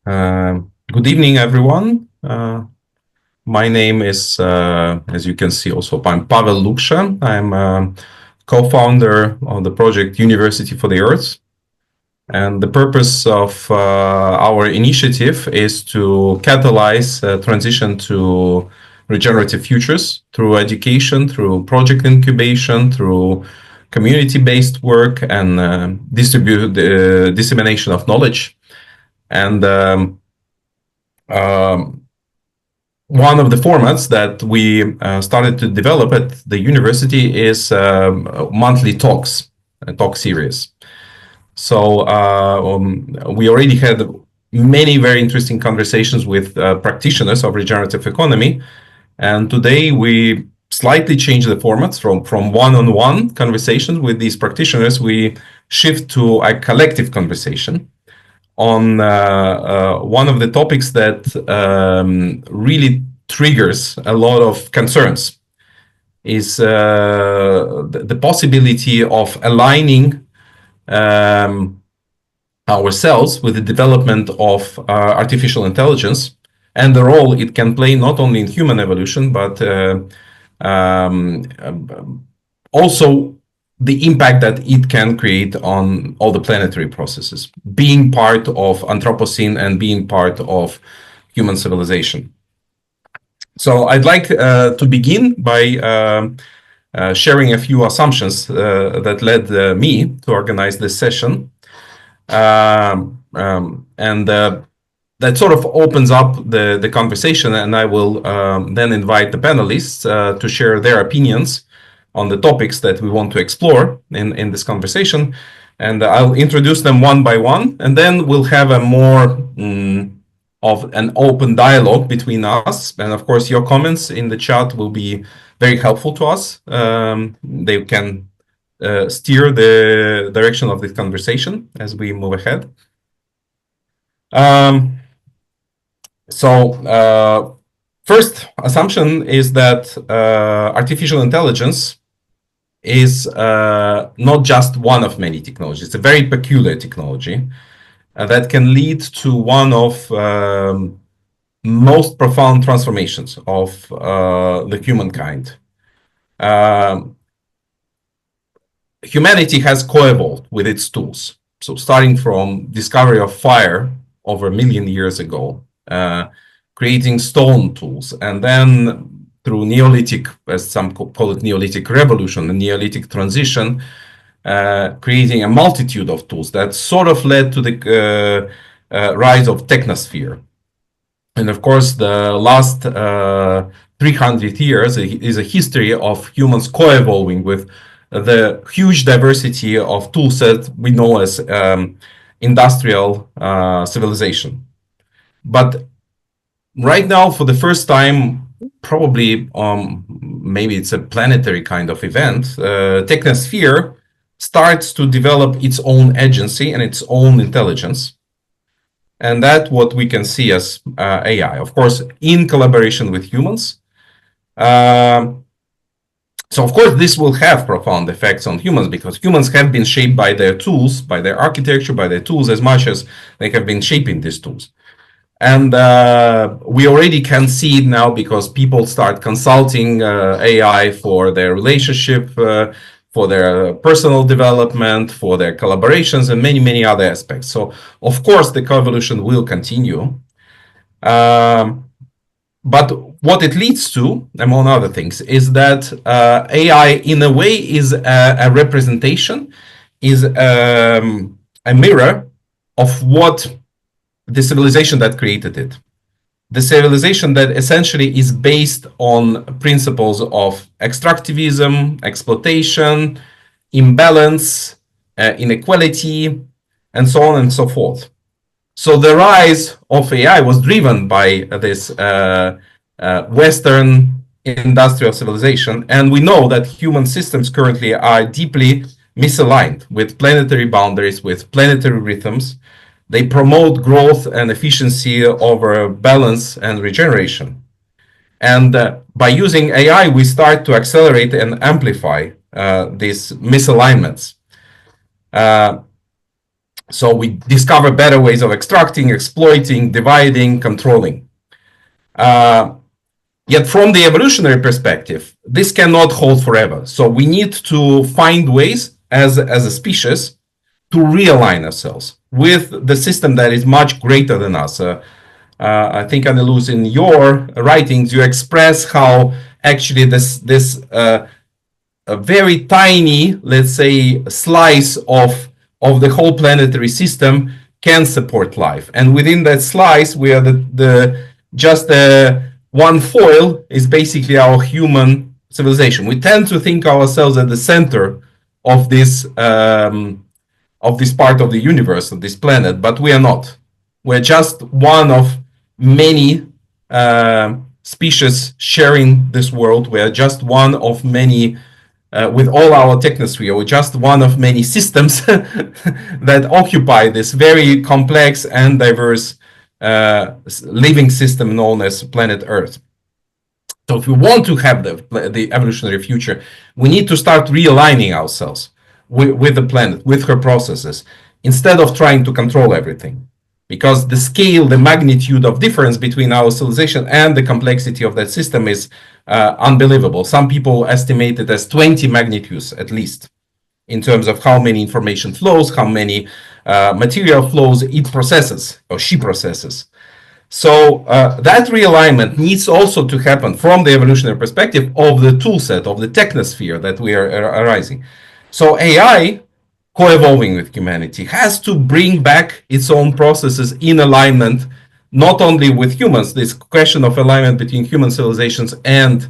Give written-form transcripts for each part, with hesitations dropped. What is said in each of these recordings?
Good evening, everyone. My name is, as you can see, also I'm Pavel Luksha. I'm co-founder of the project University for the Earth. And the purpose of our initiative is to catalyze transition to regenerative futures through education, through project incubation, through community-based work and dissemination of knowledge. And one of the formats that we started to develop at the university is monthly talks, a talk series. So we already had many very interesting conversations with practitioners of regenerative economy. And today we slightly changed the formats from one-on-one conversations with these practitioners. We shift to a collective conversation on one of the topics that really triggers a lot of concerns is the possibility of aligning ourselves with the development of artificial intelligence and the role it can play not only in human evolution, but also the impact that it can create on all the planetary processes, being part of Anthropocene and being part of human civilization. So I'd like to begin by sharing a few assumptions that led me to organize this session. And that sort of opens up the conversation, and I will then invite the panelists to share their opinions on the topics that we want to explore in this conversation. And I'll introduce them one by one, and then we'll have a more of an open dialogue between us. And of course, your comments in the chat will be very helpful to us. They can steer the direction of this conversation as we move ahead. First assumption is that artificial intelligence is not just one of many technologies. It's a very peculiar technology that can lead to one of most profound transformations of the humankind. Humanity has co-evolved with its tools. So starting from discovery of fire over 1 million years ago, creating stone tools, and then through Neolithic, as some call it Neolithic revolution, the Neolithic transition, creating a multitude of tools that sort of led to the rise of technosphere. And of course, the last 300 years is a history of humans co-evolving with the huge diversity of tool sets we know as industrial civilization. But right now, for the first time, probably maybe it's a planetary kind of event, technosphere starts to develop its own agency and its own intelligence. And that's what we can see as AI, of course, in collaboration with humans. So, of course, this will have profound effects on humans because humans have been shaped by their tools, by their architecture, by their tools as much as they have been shaping these tools. And we already can see it now because people start consulting AI for their relationship, for their personal development, for their collaborations, and many, many other aspects. So, of course, the co-evolution will continue. But what it leads to, among other things, is that AI, in a way, is a representation, is a mirror of what the civilization that created it. The civilization that essentially is based on principles of extractivism, exploitation, imbalance, inequality, and so on and so forth. So the rise of AI was driven by this Western industrial civilization, and we know that human systems currently are deeply misaligned with planetary boundaries, with planetary rhythms. They promote growth and efficiency over balance and regeneration. And by using AI, we start to accelerate and amplify these misalignments. So we discover better ways of extracting, exploiting, dividing, controlling. Yet from the evolutionary perspective, this cannot hold forever. So we need to find ways as a species to realign ourselves with the system that is much greater than us. I think, Anneloes, in your writings, you express how actually this a very tiny, let's say, slice of the whole planetary system can support life, and within that slice, we are the just one foil is basically our human civilization. We tend to think ourselves at the center of this part of the universe, of this planet, but we are not. We're just one of many species sharing this world. We're just one of many, with all our technosphere, we're just one of many systems that occupy this very complex and diverse living system known as planet Earth. So if we want to have the evolutionary future, we need to start realigning ourselves with the planet, with her processes, instead of trying to control everything. Because the scale, the magnitude of difference between our civilization and the complexity of that system is unbelievable. Some people estimate it as 20 magnitudes at least, in terms of how many information flows, how many material flows it processes, or she processes. So that realignment needs also to happen from the evolutionary perspective of the toolset, of the technosphere that we are arising. So AI, co-evolving with humanity, has to bring back its own processes in alignment, not only with humans. This question of alignment between human civilizations and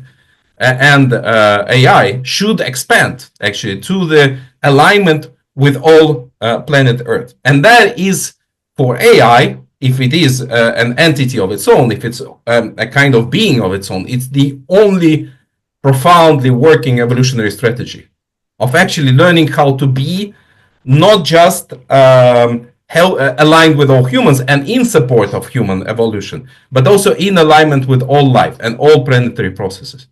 AI should expand actually to the alignment with all planet Earth, and that is for AI. If it is an entity of its own, if it's a kind of being of its own, it's the only profoundly working evolutionary strategy of actually learning how to be not just aligned with all humans and in support of human evolution, but also in alignment with all life and all planetary processes.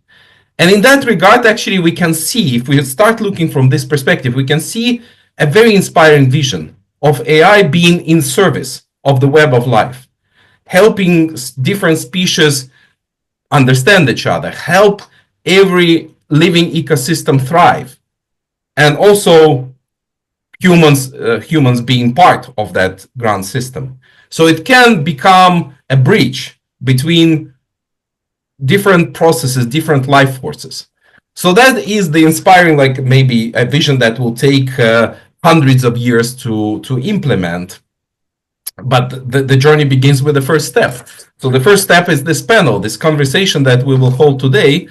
And in that regard, actually, we can see, if we start looking from this perspective, we can see a very inspiring vision of AI being in service of the web of life, helping different species understand each other, help every living ecosystem thrive, and also humans being part of that grand system. So it can become a bridge between different processes, different life forces. So that is the inspiring, like maybe a vision that will take hundreds of years to implement. But the journey begins with the first step. So the first step is this panel, this conversation that we will hold today.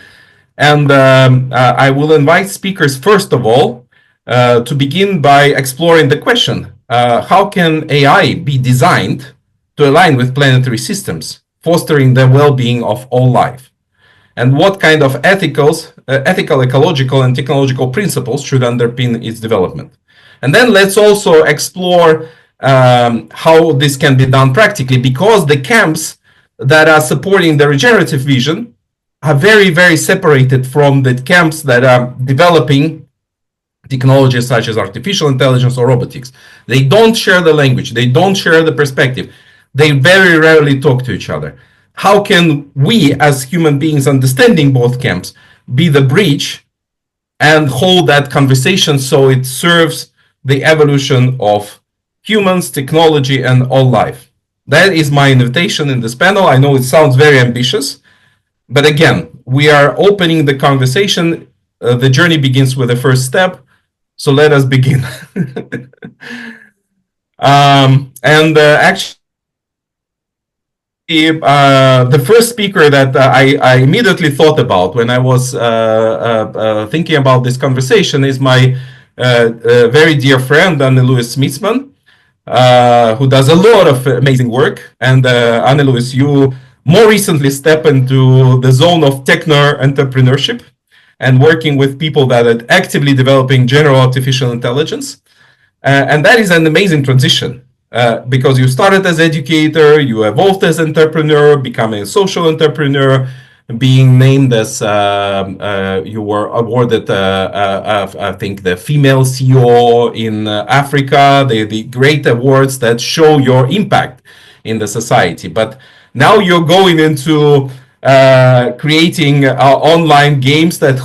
And I will invite speakers, first of all, to begin by exploring the question, how can AI be designed to align with planetary systems, fostering the well-being of all life? And what kind of ethical, ecological, and technological principles should underpin its development? And then let's also explore how this can be done practically, because the camps that are supporting the regenerative vision are very, very separated from the camps that are developing technologies such as artificial intelligence or robotics. They don't share the language, they don't share the perspective, they very rarely talk to each other. How can we, as human beings understanding both camps, be the bridge and hold that conversation so it serves the evolution of humans, technology, and all life? That is my invitation in this panel. I know it sounds very ambitious, but again, we are opening the conversation. The journey begins with the first step. So let us begin. Actually, the first speaker that I immediately thought about when I was thinking about this conversation is my very dear friend, Anneloes Smitsman, who does a lot of amazing work. And Anneloes, you more recently step into the zone of techno entrepreneurship and working with people that are actively developing general artificial intelligence. And that is an amazing transition because you started as educator, you evolved as entrepreneur, becoming a social entrepreneur, being named as you were awarded, I think, the female CEO in Africa, the great awards that show your impact in the society. But now you're going into creating online games that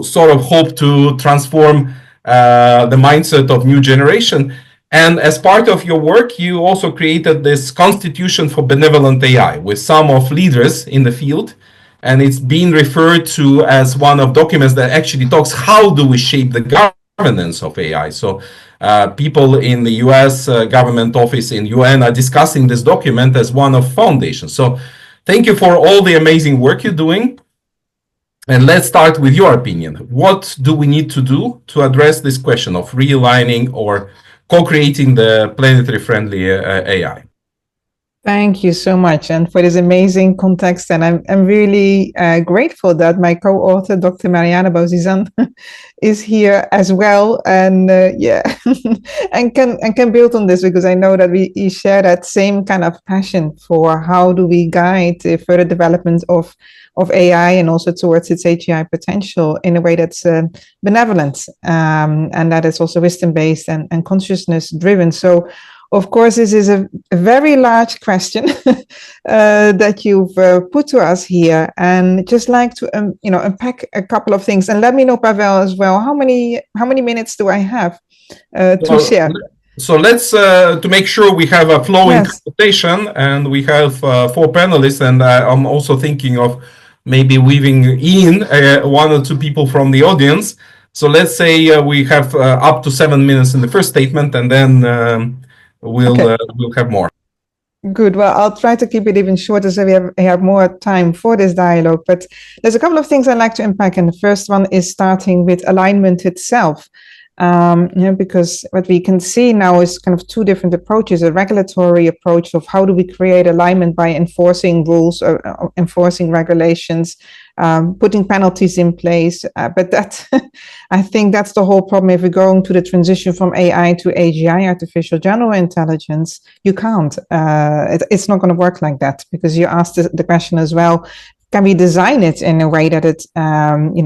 sort of hope to transform the mindset of new generation. And as part of your work, you also created this Constitution for Benevolent AI with some of leaders in the field. And it's being referred to as one of documents that actually talks how do we shape the governance of AI. So people in the US government office in UN are discussing this document as one of foundations. So thank you for all the amazing work you're doing. And let's start with your opinion. What do we need to do to address this question of realigning or co-creating the planetary friendly AI? Thank you so much, and for this amazing context. And I'm really grateful that my co-author, Dr. Mariana Bozesan, is here as well, and yeah, and can build on this, because I know that we share that same kind of passion for how do we guide the further development of AI and also towards its AGI potential in a way that's benevolent, and that is also wisdom-based and consciousness-driven. So, of course, this is a very large question that you've put to us here, and just like to unpack a couple of things. And let me know, Pavel, as well. How many minutes do I have to share? So let's to make sure we have a flowing conversation, and we have 4 panelists, and I'm also thinking of maybe weaving in 1 or 2 people from the audience. So let's say we have up to 7 minutes in the first statement, and then we'll have more. Good. Well, I'll try to keep it even shorter so we have more time for this dialogue. But there's a couple of things I'd like to unpack. And the first one is starting with alignment itself. Because what we can see now is kind of 2 different approaches: a regulatory approach of how do we create alignment by enforcing rules or enforcing regulations, putting penalties in place. But that, I think that's the whole problem. If we're going to the transition from AI to AGI, artificial general intelligence, you can't. It's not going to work like that, because you asked the question as well, can we design it in a way that it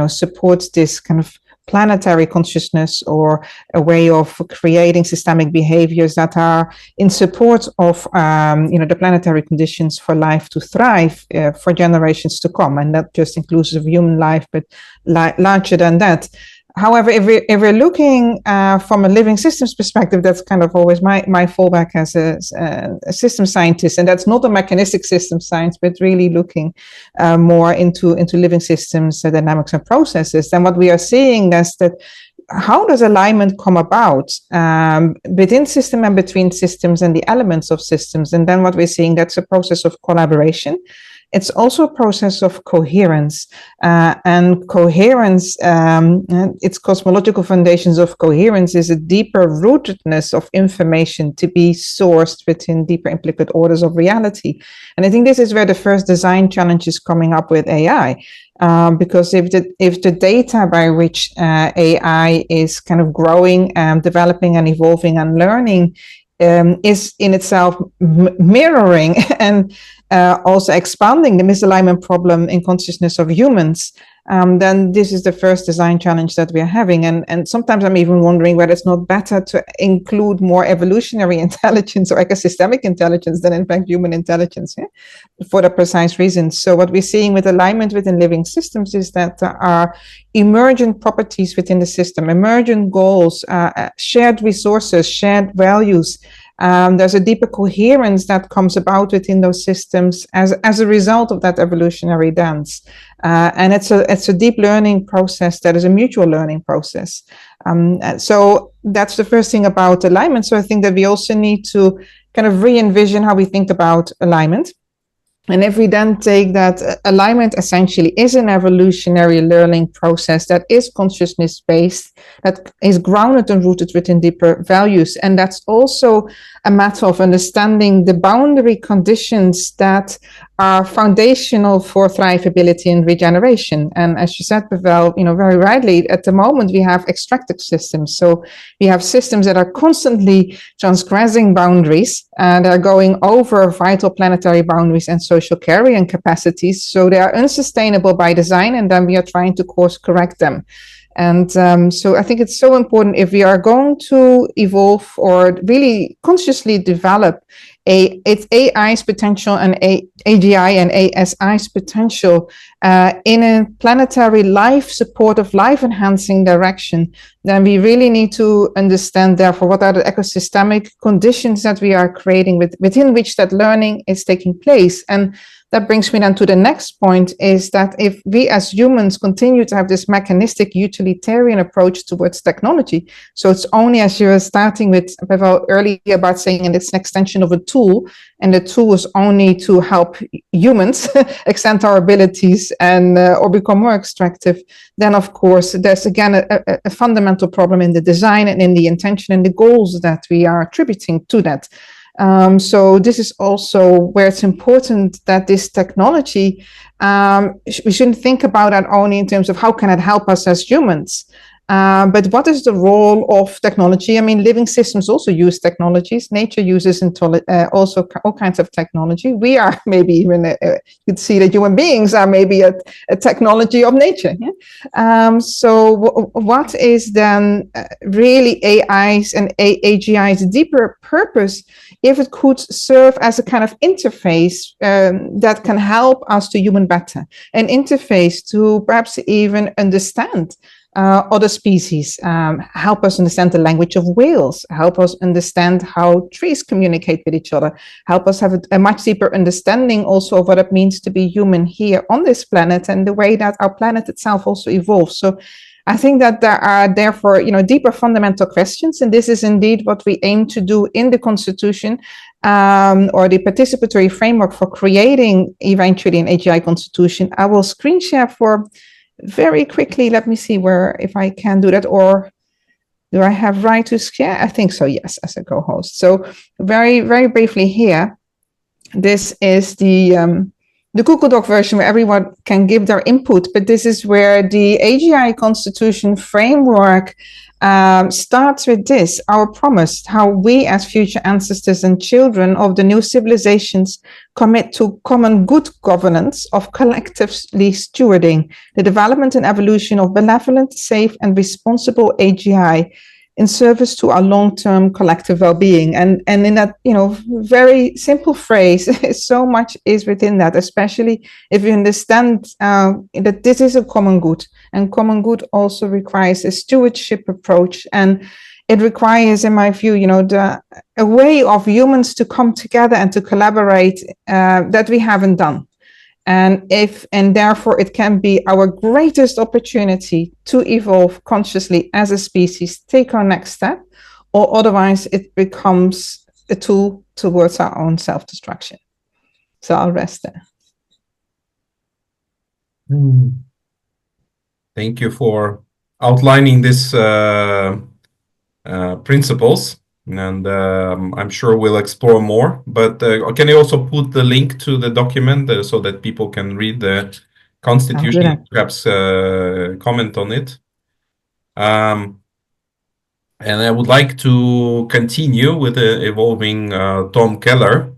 supports this kind of planetary consciousness, or a way of creating systemic behaviors that are in support of the planetary conditions for life to thrive for generations to come, and not just inclusive of human life, but larger than that. However, if we're looking from a living systems perspective, that's kind of always my fallback as a system scientist, and that's not a mechanistic system science, but really looking more into living systems, dynamics, and processes. And what we are seeing is that how does alignment come about within system and between systems and the elements of systems? And then what we're seeing, that's a process of collaboration. It's also a process of coherence, and coherence, its cosmological foundations of coherence is a deeper rootedness of information to be sourced within deeper implicate orders of reality. And I think this is where the first design challenge is coming up with AI, because if the data by which AI is kind of growing and developing and evolving and learning is in itself mirroring and also expanding the misalignment problem in consciousness of humans, then this is the first design challenge that we're having. And sometimes I'm even wondering whether it's not better to include more evolutionary intelligence or ecosystemic intelligence than, in fact, human intelligence, for the precise reasons. So what we're seeing with alignment within living systems is that there are emergent properties within the system, emergent goals, shared resources, shared values. There's a deeper coherence that comes about within those systems as a result of that evolutionary dance. And it's a deep learning process that is a mutual learning process. So that's the first thing about alignment. So I think that we also need to kind of re-envision how we think about alignment. And if we then take that alignment essentially is an evolutionary learning process that is consciousness-based, that is grounded and rooted within deeper values. And that's also a matter of understanding the boundary conditions that are foundational for thrivability and regeneration. And as you said, Pavel, very rightly, at the moment we have extractive systems. So we have systems that are constantly transgressing boundaries, They're going over vital planetary boundaries and social carrying capacities. So they are unsustainable by design, and then we are trying to course correct them. And so I think it's so important, if we are going to evolve or really consciously develop its AI's potential and AGI and ASI's potential in a planetary life supportive, life enhancing direction, then we really need to understand, therefore, what are the ecosystemic conditions that we are creating within which that learning is taking place. And that brings me then to the next point, is that if we as humans continue to have this mechanistic utilitarian approach towards technology, so it's only, as you were starting with, Pavel, earlier about saying, and it's an extension of a tool, and the tool is only to help humans extend our abilities and or become more extractive, then of course there's again a fundamental problem in the design and in the intention and the goals that we are attributing to that. So this is also where it's important that this technology, we shouldn't think about that only in terms of how can it help us as humans, but what is the role of technology? I mean, living systems also use technologies. Nature uses also all kinds of technology. We are maybe even, you could see that human beings are maybe a technology of nature. Yeah? So what is then really AI's and AGI's deeper purpose, if it could serve as a kind of interface that can help us to human better, an interface to perhaps even understand other species, help us understand the language of whales, help us understand how trees communicate with each other, help us have a much deeper understanding also of what it means to be human here on this planet and the way that our planet itself also evolves. So I think that there are therefore, deeper fundamental questions, and this is indeed what we aim to do in the Constitution, or the participatory framework for creating eventually an AGI constitution. I will screen share for very quickly. Let me see if I can do that, or do I have right to share? I think so, yes, as a co-host. So very, very briefly here, this is the Google Doc version where everyone can give their input, but this is where the AGI Constitution framework starts with this, our promise, how we as future ancestors and children of the new civilizations commit to common good governance of collectively stewarding the development and evolution of benevolent, safe, and responsible AGI in service to our long-term collective well-being. And in that, very simple phrase, so much is within that, especially if you understand that this is a common good. And common good also requires a stewardship approach. And it requires, in my view, a way of humans to come together and to collaborate that we haven't done. And therefore it can be our greatest opportunity to evolve consciously as a species, take our next step, or otherwise it becomes a tool towards our own self-destruction. So I'll rest there. Thank you for outlining these principles. And I'm sure we'll explore more, but can you also put the link to the document so that people can read the Constitution, perhaps comment on it? And I would like to continue with the evolving Tom Kehler.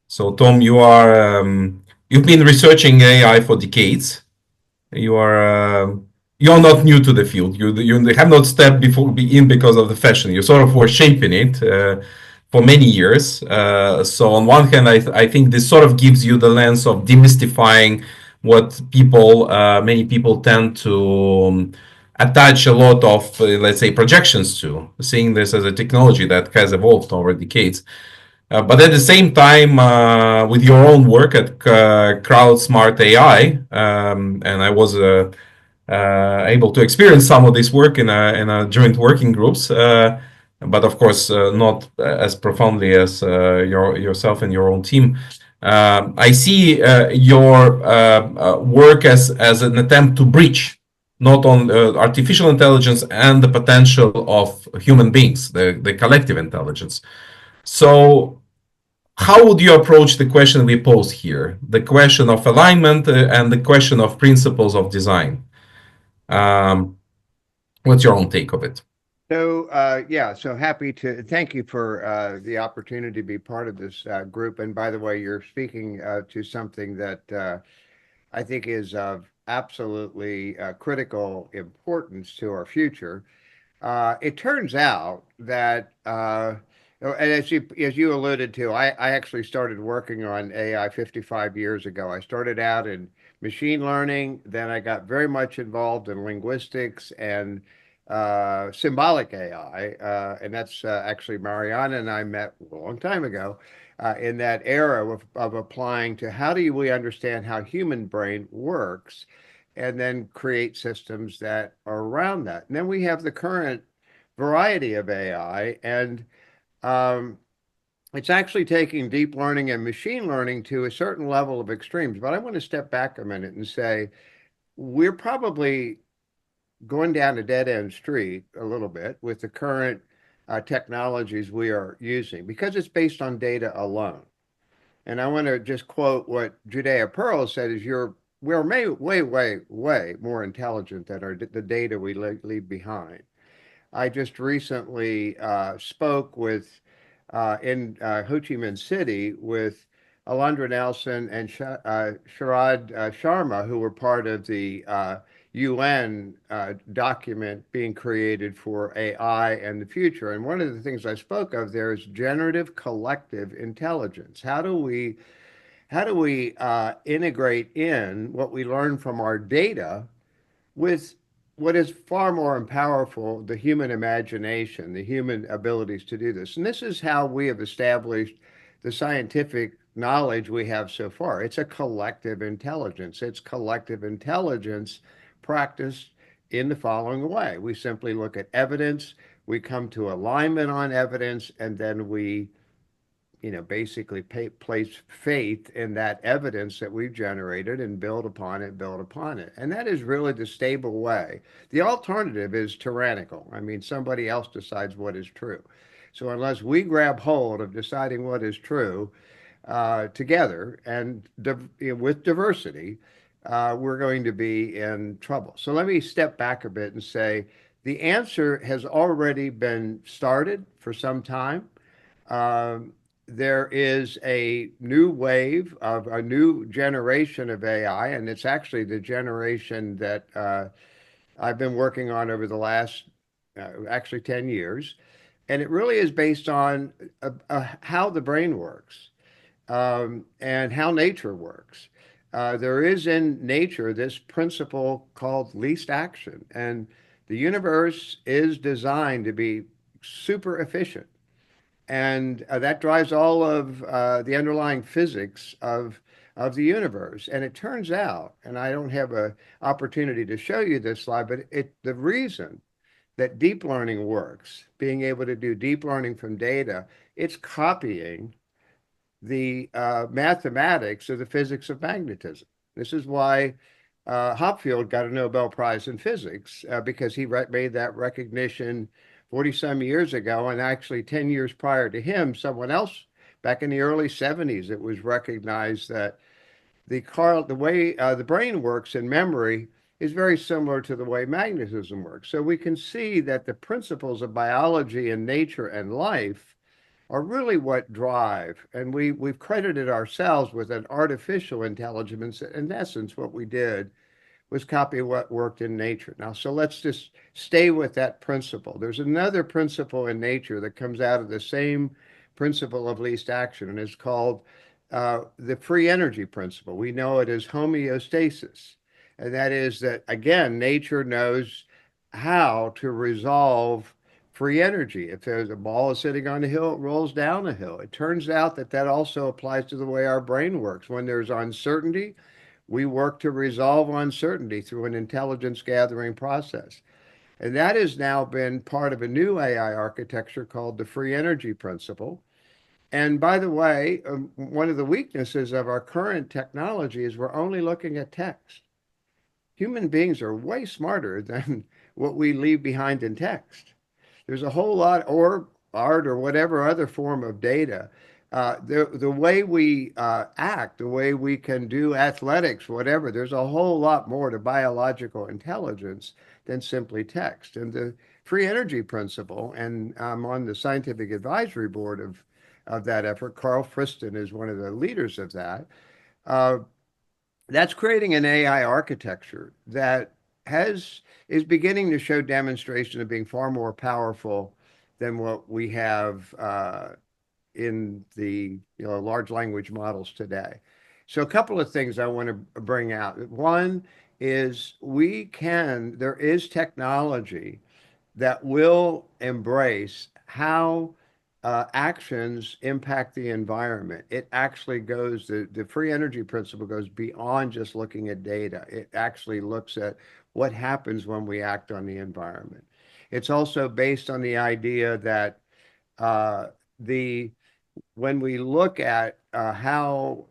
So Tom, you've been researching AI for decades. You're not new to the field. You have not stepped in because of the fashion. You sort of were shaping it for many years. So on one hand, I think this sort of gives you the lens of demystifying what many people tend to attach a lot of, let's say, projections to, seeing this as a technology that has evolved over decades. But at the same time, with your own work at CrowdSmart.ai, and I was able to experience some of this work in a joint working groups, but of course not as profoundly as yourself and your own team. I see your work as an attempt to bridge not on artificial intelligence and the potential of human beings, the collective intelligence. So how would you approach the question we pose here, the question of alignment and the question of principles of design? What's your own take of it? So, yeah, so happy to thank you for the opportunity to be part of this group. And by the way, you're speaking to something that I think is of absolutely critical importance to our future. It turns out that, and as you alluded to, I actually started working on AI 55 years ago. I started out in machine learning, then I got very much involved in linguistics and symbolic AI, and that's actually Mariana and I met a long time ago. In that era of applying to how do we understand how human brain works, and then create systems that are around that. And then we have the current variety of AI, and um, it's actually taking deep learning and machine learning to a certain level of extremes. But I want to step back a minute and say we're probably going down a dead end street a little bit with the current technologies we are using because it's based on data alone. And I want to just quote what Judea Pearl said: "Is we're way more intelligent than the data we leave behind." I just recently spoke with in Ho Chi Minh City with Alondra Nelson and Sharad Sharma, who were part of the UN document being created for AI and the future. And one of the things I spoke of there is generative collective intelligence. How do we integrate in what we learn from our data with what is far more powerful, the human imagination, the human abilities to do this. And this is how we have established the scientific knowledge we have so far. It's a collective intelligence. It's collective intelligence practiced in the following way. We simply look at evidence, we come to alignment on evidence, and then we basically place faith in that evidence that we've generated and build upon it, build upon it. And that is really the stable way. The alternative is tyrannical. I mean, somebody else decides what is true. So unless we grab hold of deciding what is true together and with diversity, we're going to be in trouble. So let me step back a bit and say the answer has already been started for some time. Um, there is a new wave of a new generation of AI, and it's actually the generation that I've been working on over the last actually 10 years. And it really is based on how the brain works and how nature works. There is in nature this principle called least action, and the universe is designed to be super efficient. And that drives all of the underlying physics of the universe. And it turns out, and I don't have an opportunity to show you this slide, but the reason that deep learning works, being able to do deep learning from data, it's copying the mathematics of the physics of magnetism. This is why Hopfield got a Nobel Prize in physics because he made that recognition 40 some years ago. And actually 10 years prior to him, someone else back in the early 70s, it was recognized that the way the brain works in memory is very similar to the way magnetism works. So we can see that the principles of biology and nature and life are really what drive. And we've credited ourselves with an artificial intelligence. In essence, what we did was copy what worked in nature. Now, so let's just stay with that principle. There's another principle in nature that comes out of the same principle of least action, and it's called the free energy principle. We know it as homeostasis. And that is that, again, nature knows how to resolve free energy. If there's a ball is sitting on a hill, it rolls down a hill. It turns out that that also applies to the way our brain works. When there's uncertainty, we work to resolve uncertainty through an intelligence gathering process. And that has now been part of a new AI architecture called the free energy principle. And by the way, one of the weaknesses of our current technology is we're only looking at text. Human beings are way smarter than what we leave behind in text. There's a whole lot, or art, or whatever other form of data. The way we act, the way we can do athletics, whatever, there's a whole lot more to biological intelligence than simply text. And free energy principle, and I'm on the scientific advisory board of that effort. Carl Friston is one of the leaders of that. Uh, that's creating an AI architecture that is beginning to show demonstration of being far more powerful than what we have in the large language models today. So a couple of things I want to bring out. One is there is technology that will embrace how actions impact the environment. It actually goes, the free energy principle goes beyond just looking at data. It actually looks at what happens when we act on the environment. It's also based on the idea that uh, the when we look at how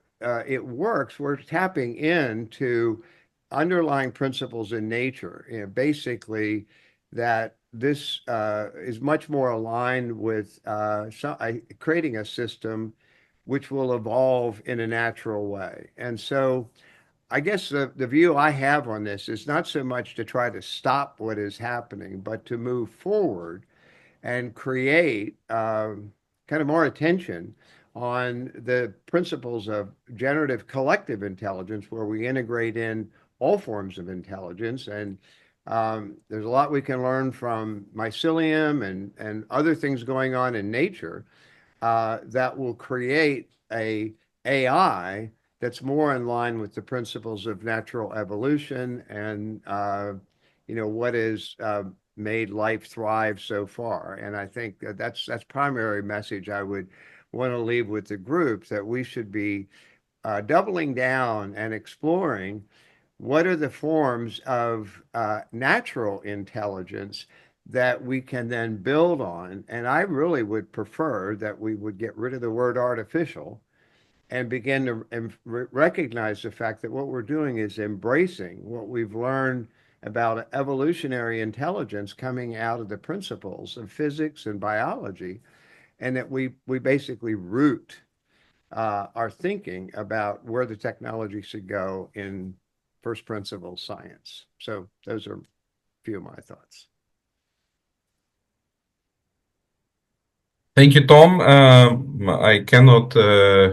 it works, we're tapping into underlying principles in nature. Basically, that this is much more aligned with creating a system which will evolve in a natural way. And so I guess the view I have on this is not so much to try to stop what is happening, but to move forward and create kind of more attention on the principles of generative collective intelligence, where we integrate in all forms of intelligence. And there's a lot we can learn from mycelium and other things going on in nature that will create a AI that's more in line with the principles of natural evolution and what is made life thrive so far. And I think that's primary message I would want to leave with the group, that we should be doubling down and exploring what are the forms of natural intelligence that we can then build on. And I really would prefer that we would get rid of the word artificial and begin to recognize the fact that what we're doing is embracing what we've learned about evolutionary intelligence coming out of the principles of physics and biology, and that we basically root our thinking about where the technology should go in first principles science. So those are a few of my thoughts. Thank you, Tom. I cannot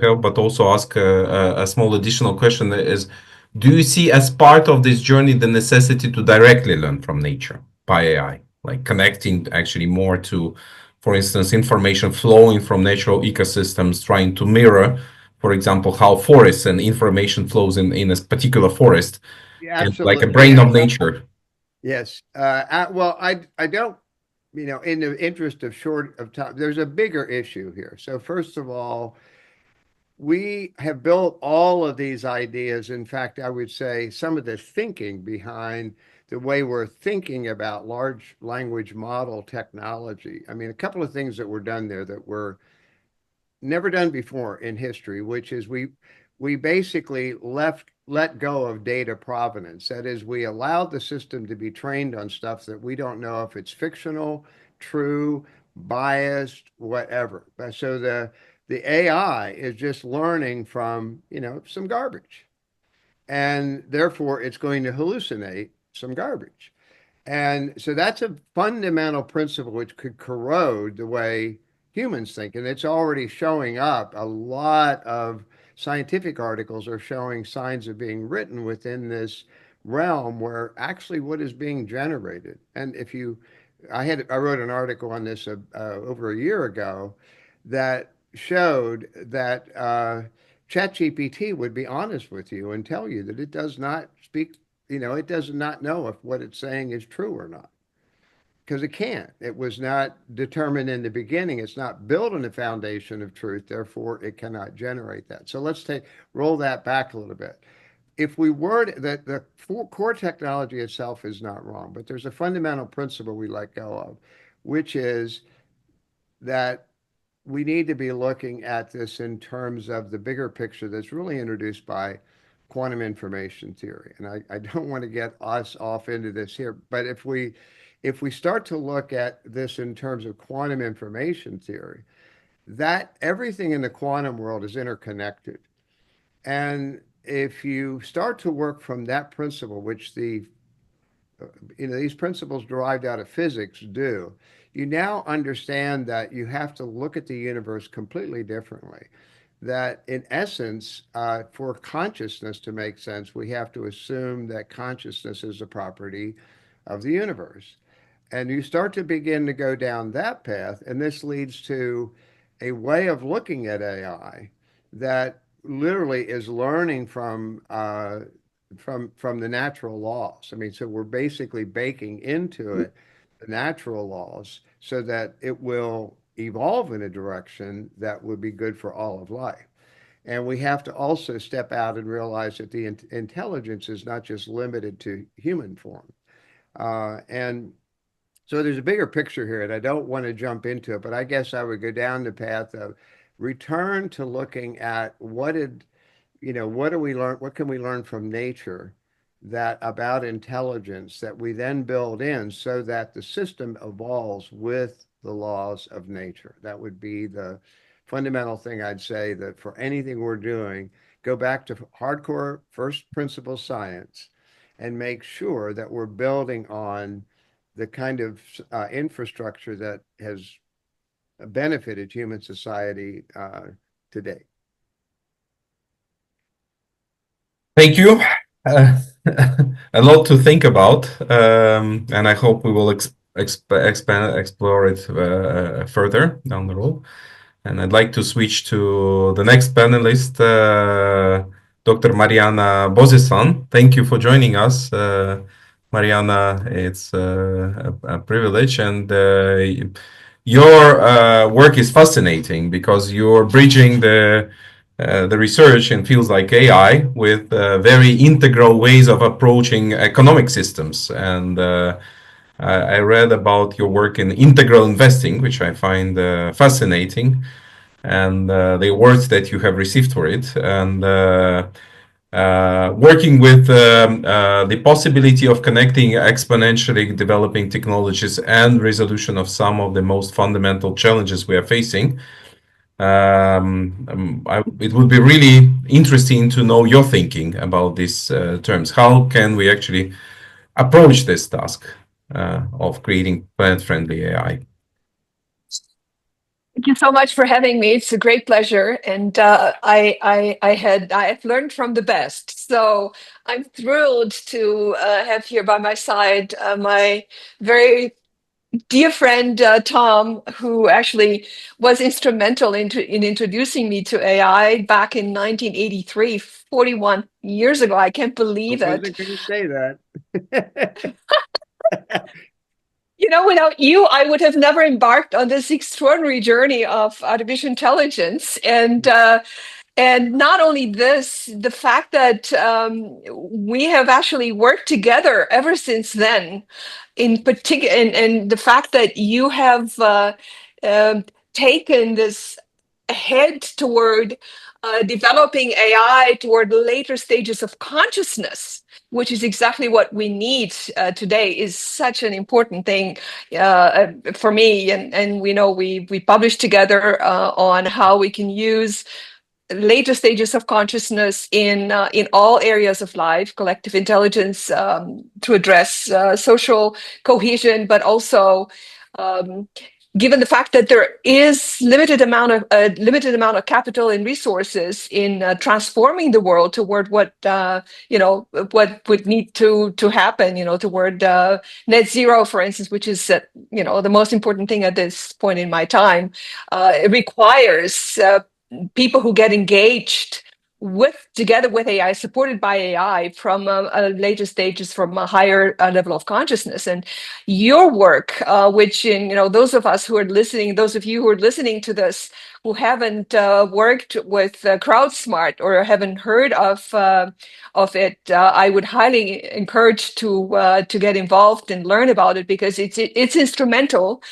help but also ask a small additional question is, do you see as part of this journey the necessity to directly learn from nature by AI, like connecting actually more to, for instance, information flowing from natural ecosystems, trying to mirror, for example, how forests and information flows in a particular forest, Yeah, and like a absolutely. brain of nature? Yes. Well, I don't, in the interest of short of time, there's a bigger issue here. So first of all, we have built all of these ideas. In fact, I would say some of the thinking behind the way we're thinking about large language model technology. I mean, a couple of things that were done there that were never done before in history, which is we basically let go of data provenance. That is, we allowed the system to be trained on stuff that we don't know if it's fictional, true, biased, whatever. So the AI is just learning from some garbage, and therefore it's going to hallucinate some garbage. And so that's a fundamental principle which could corrode the way humans think. And it's already showing up. A lot of scientific articles are showing signs of being written within this realm where actually what is being generated. And I wrote an article on this over a year ago that showed that ChatGPT would be honest with you and tell you that it does not speak, it does not know if what it's saying is true or not, because it can't. It was not determined in the beginning. It's not built on the foundation of truth. Therefore, it cannot generate that. So let's roll that back a little bit. If we were that the core technology itself is not wrong, but there's a fundamental principle we let go of, which is that we need to be looking at this in terms of the bigger picture that's really introduced by quantum information theory. And I don't want to get us off into this here, but if we start to look at this in terms of quantum information theory, that everything in the quantum world is interconnected. And if you start to work from that principle, which the these principles derived out of physics do, you now understand that you have to look at the universe completely differently. That in essence, for consciousness to make sense, we have to assume that consciousness is a property of the universe. And you start to begin to go down that path, and this leads to a way of looking at AI that literally is learning from the natural laws. I mean, so we're basically baking into it the natural laws so that it will evolve in a direction that would be good for all of life. And we have to also step out and realize that the intelligence is not just limited to human form. And so there's a bigger picture here, and I don't want to jump into it, but I guess I would go down the path of return to looking at what do we learn, what can we learn from nature that about intelligence that we then build in so that the system evolves with the laws of nature. That would be the fundamental thing I'd say, that for anything we're doing, go back to hardcore first principle science and make sure that we're building on the kind of infrastructure that has benefited human society to date. Thank you. A lot to think about, and I hope we will explore it further down the road. And I'd like to switch to the next panelist, Dr. Mariana Bozesan. Thank you for joining us, Mariana. It's a privilege, and your work is fascinating because you're bridging the research in fields like AI with very integral ways of approaching economic systems. And I read about your work in integral investing, which I find fascinating, and the awards that you have received for it. And working with the possibility of connecting exponentially developing technologies and resolution of some of the most fundamental challenges we are facing. It would be really interesting to know your thinking about these terms. How can we actually approach this task of creating planet-friendly AI? Thank you so much for having me. It's a great pleasure, and I've learned from the best. So I'm thrilled to have here by my side my very dear friend Tom, who actually was instrumental in introducing me to AI back in 1983, 41 years ago. I can't believe I it. wasn't going to say that. Without you, I would have never embarked on this extraordinary journey of artificial intelligence. And not only this, the fact that we have actually worked together ever since then, in particular, and the fact that you have taken this ahead toward developing AI toward later stages of consciousness, which is exactly what we need today, is such an important thing for me. And we know we published together on how we can use later stages of consciousness in all areas of life, collective intelligence, to address social cohesion, but also given the fact that there is limited amount of capital and resources in transforming the world toward what would need to happen, toward net zero, for instance, which is the most important thing at this point in my time. It requires people who get engaged together with AI, supported by AI from later stages, from a higher level of consciousness. And your work, which those of us who are listening, those of you who are listening to this, who haven't worked with CrowdSmart or haven't heard of it, I would highly encourage to get involved and learn about it, because it's instrumental,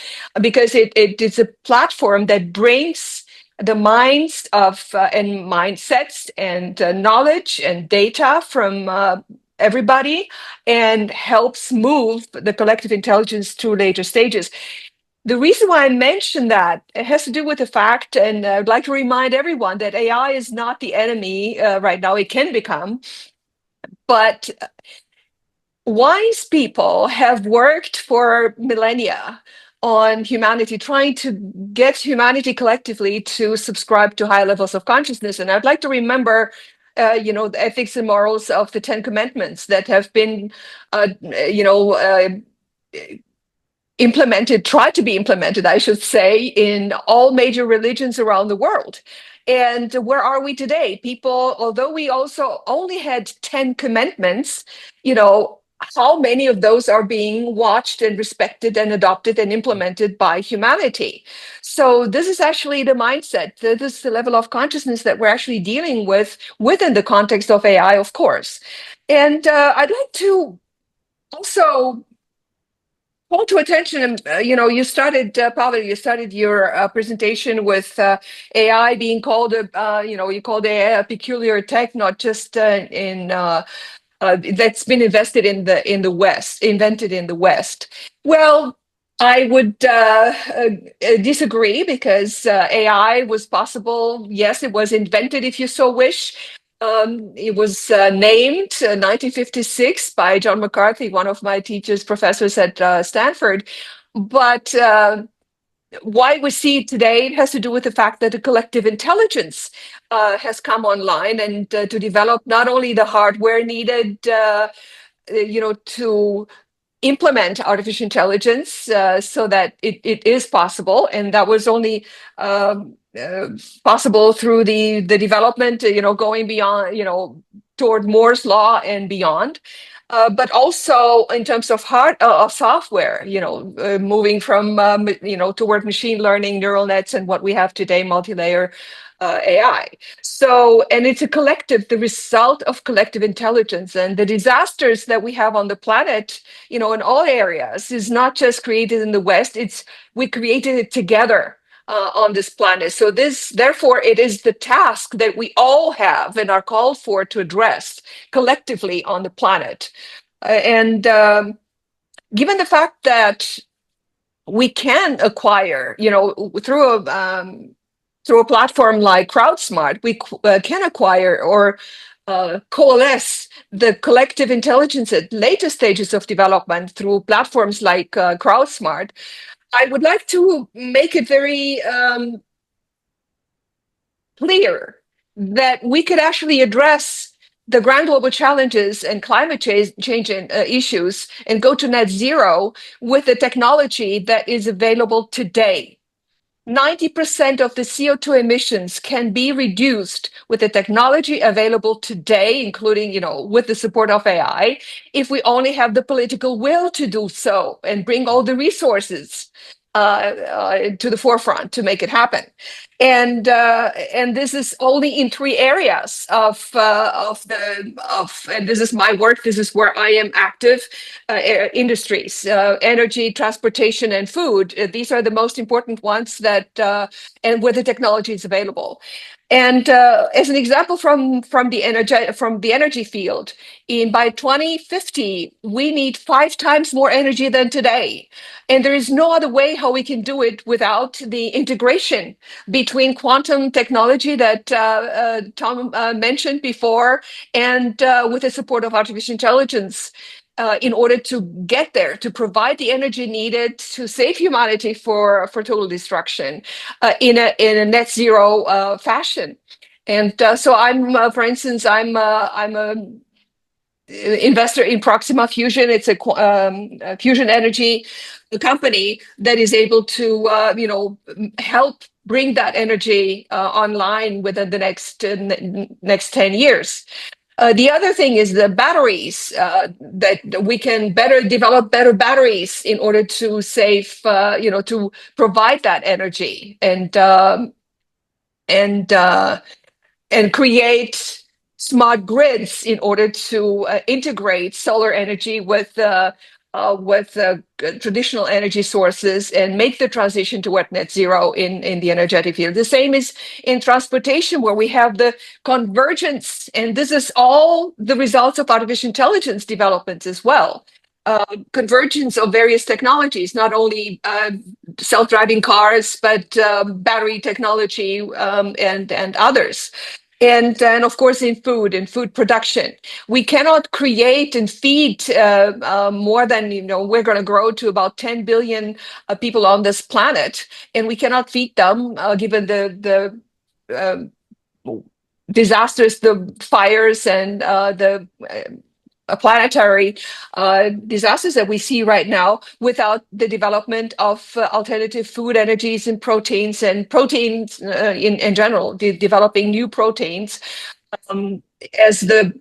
because it's a platform that brings the minds of and mindsets and knowledge and data from everybody, and helps move the collective intelligence to later stages. The reason why I mention that, it has to do with the fact, and I'd like to remind everyone, that AI is not the enemy right now. It can become, but wise people have worked for millennia on humanity, trying to get humanity collectively to subscribe to high levels of consciousness. And I'd like to remember, the ethics and morals of the Ten Commandments that have been, tried to be implemented, I should say, in all major religions around the world. And where are we today? People, although we also only had 10 commandments, how many of those are being watched and respected and adopted and implemented by humanity? So this is actually the mindset. This is the level of consciousness that we're actually dealing with within the context of AI, of course. And I'd like to also call to attention, you started, Pavel, you started your presentation with AI being called, you called AI a peculiar tech, not just that's been invented in the West. Well, I would disagree, because AI was possible. Yes, it was invented, if you so wish. It was named 1956 by John McCarthy, one of my teachers, professors at Stanford. But why we see it today, it has to do with the fact that the collective intelligence has come online, and to develop not only the hardware needed, to implement artificial intelligence so that it is possible. And that was only possible through the development, going beyond, toward Moore's law and beyond. But also in terms of software, moving from, toward machine learning, neural nets, and what we have today, multi-layer AI. So, and it's the result of collective intelligence, and the disasters that we have on the planet, in all areas, is not just created in the West. We created it together on this planet. So therefore, it is the task that we all have and are called for to address collectively on the planet. And given the fact that we can acquire, through a platform like CrowdSmart, we can acquire or coalesce the collective intelligence at later stages of development through platforms like CrowdSmart. I would like to make it very clear that we could actually address the grand global challenges and climate change issues and go to net zero with the technology that is available today. 90% of the CO2 emissions can be reduced with the technology available today, including, with the support of AI, if we only have the political will to do so and bring all the resources to the forefront to make it happen. And this is only in 3 areas and this is my work. This is where I am active. Industries, energy, transportation, and food. These are the most important ones and where the technology is available. And as an example from the energy field, by 2050, we need 5 times more energy than today. And there is no other way how we can do it without the integration between quantum technology that Tom mentioned before, and with the support of artificial intelligence, in order to get there, to provide the energy needed to save humanity for total destruction in a net zero fashion. And so for instance, I'm a investor in Proxima Fusion. It's a fusion energy company that is able to, help bring that energy online within the next 10 years. The other thing is the batteries, that we can develop better batteries in order to save, to provide that energy and create smart grids in order to integrate solar energy with traditional energy sources and make the transition toward net zero in the energetic field. The same is in transportation, where we have the convergence, and this is all the results of artificial intelligence developments as well. Convergence of various technologies, not only self-driving cars, but battery technology and others. And of course in food production. We cannot create and feed more than, we're going to grow to about 10 billion people on this planet, and we cannot feed them given the disasters, the fires, and the planetary disasters that we see right now, without the development of alternative food energies and proteins in general, developing new proteins as the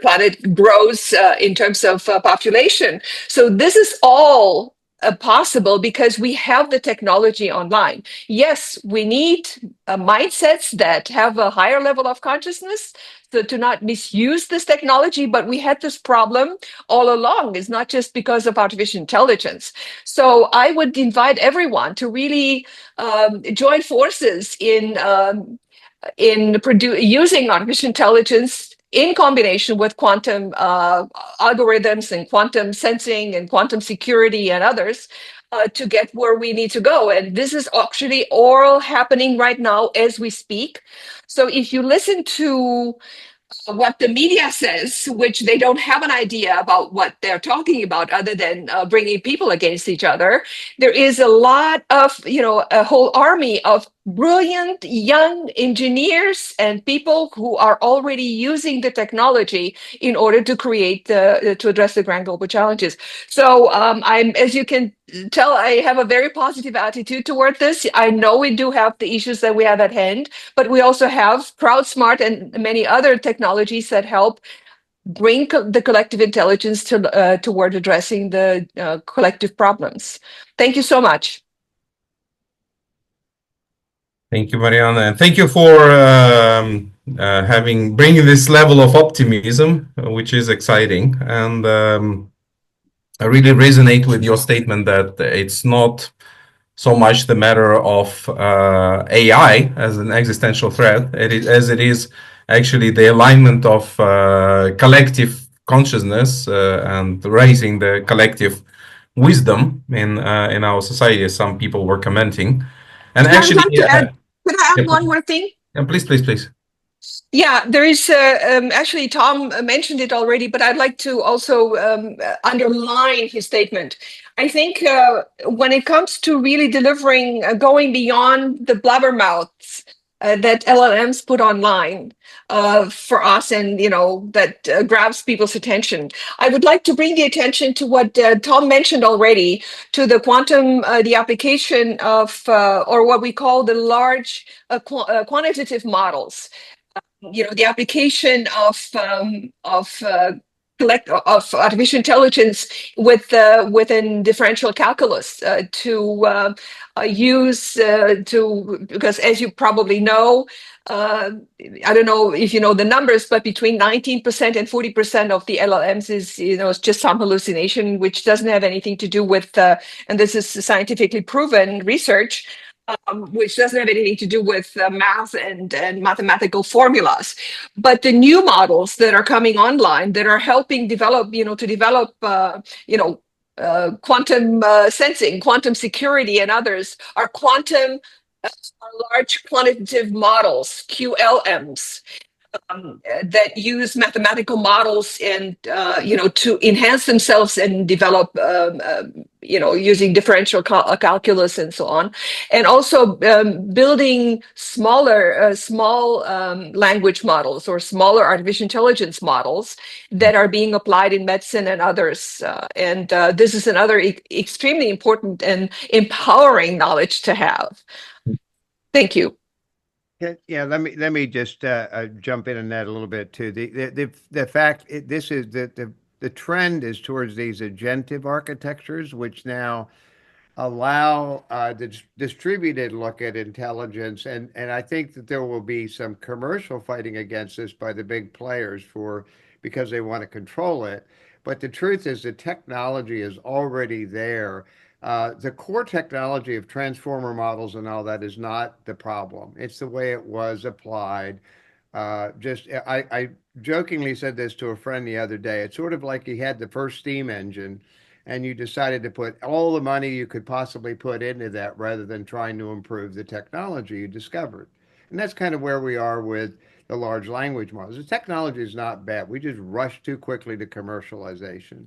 planet grows in terms of population. So this is all possible because we have the technology online. Yes, we need mindsets that have a higher level of consciousness, so to not misuse this technology, but we had this problem all along. It's not just because of artificial intelligence. So I would invite everyone to really join forces in using artificial intelligence in combination with quantum algorithms and quantum sensing and quantum security and others to get where we need to go. And this is actually all happening right now as we speak. So if you listen to what the media says, which they don't have an idea about what they're talking about other than bringing people against each other, there is a lot of, a whole army of brilliant young engineers and people who are already using the technology in order to create to address the grand global challenges. So as you can tell, I have a very positive attitude toward this. I know we do have the issues that we have at hand, but we also have CrowdSmart and many other technologies that help bring the collective intelligence toward addressing the collective problems. Thank you so much. Thank you, Mariana, and thank you for bringing this level of optimism, which is exciting. And I really resonate with your statement that it's not so much the matter of AI as an existential threat, as it is actually the alignment of collective consciousness and raising the collective wisdom in our society, as some people were commenting. And actually, Could I add one more thing? Please. Yeah, there is actually, Tom mentioned it already, but I'd like to also underline his statement. I think when it comes to really delivering, going beyond the blabbermouths that LLMs put online for us, and that grabs people's attention, I would like to bring the attention to what Tom mentioned already, to the quantum, the application of, or what we call the large quantitative models. The application of artificial intelligence within differential calculus to use because, as you probably know, I don't know if you know the numbers, but between 19% and 40% of the LLMs is just some hallucination, which doesn't have anything to do with and this is scientifically proven research. Which doesn't have anything to do with math and mathematical formulas. But the new models that are coming online that are helping develop, quantum sensing, quantum security, and others are large quantitative models, QLMs. That use mathematical models and to enhance themselves and develop using differential calculus and so on, and also building small language models or smaller artificial intelligence models that are being applied in medicine and others, and this is another extremely important and empowering knowledge to have. Thank you. Yeah, let me just jump in on that a little bit too. The fact this is the trend is towards these agentive architectures, which now allow the distributed look at intelligence, and I think that there will be some commercial fighting against this by the big players because they want to control it. But the truth is the technology is already there. The core technology of transformer models and all that is not the problem. It's the way it was applied. I jokingly said this to a friend the other day. It's sort of like you had the first steam engine and you decided to put all the money you could possibly put into that rather than trying to improve the technology you discovered. And that's kind of where we are with the large language models. The technology is not bad. We just rush too quickly to commercialization.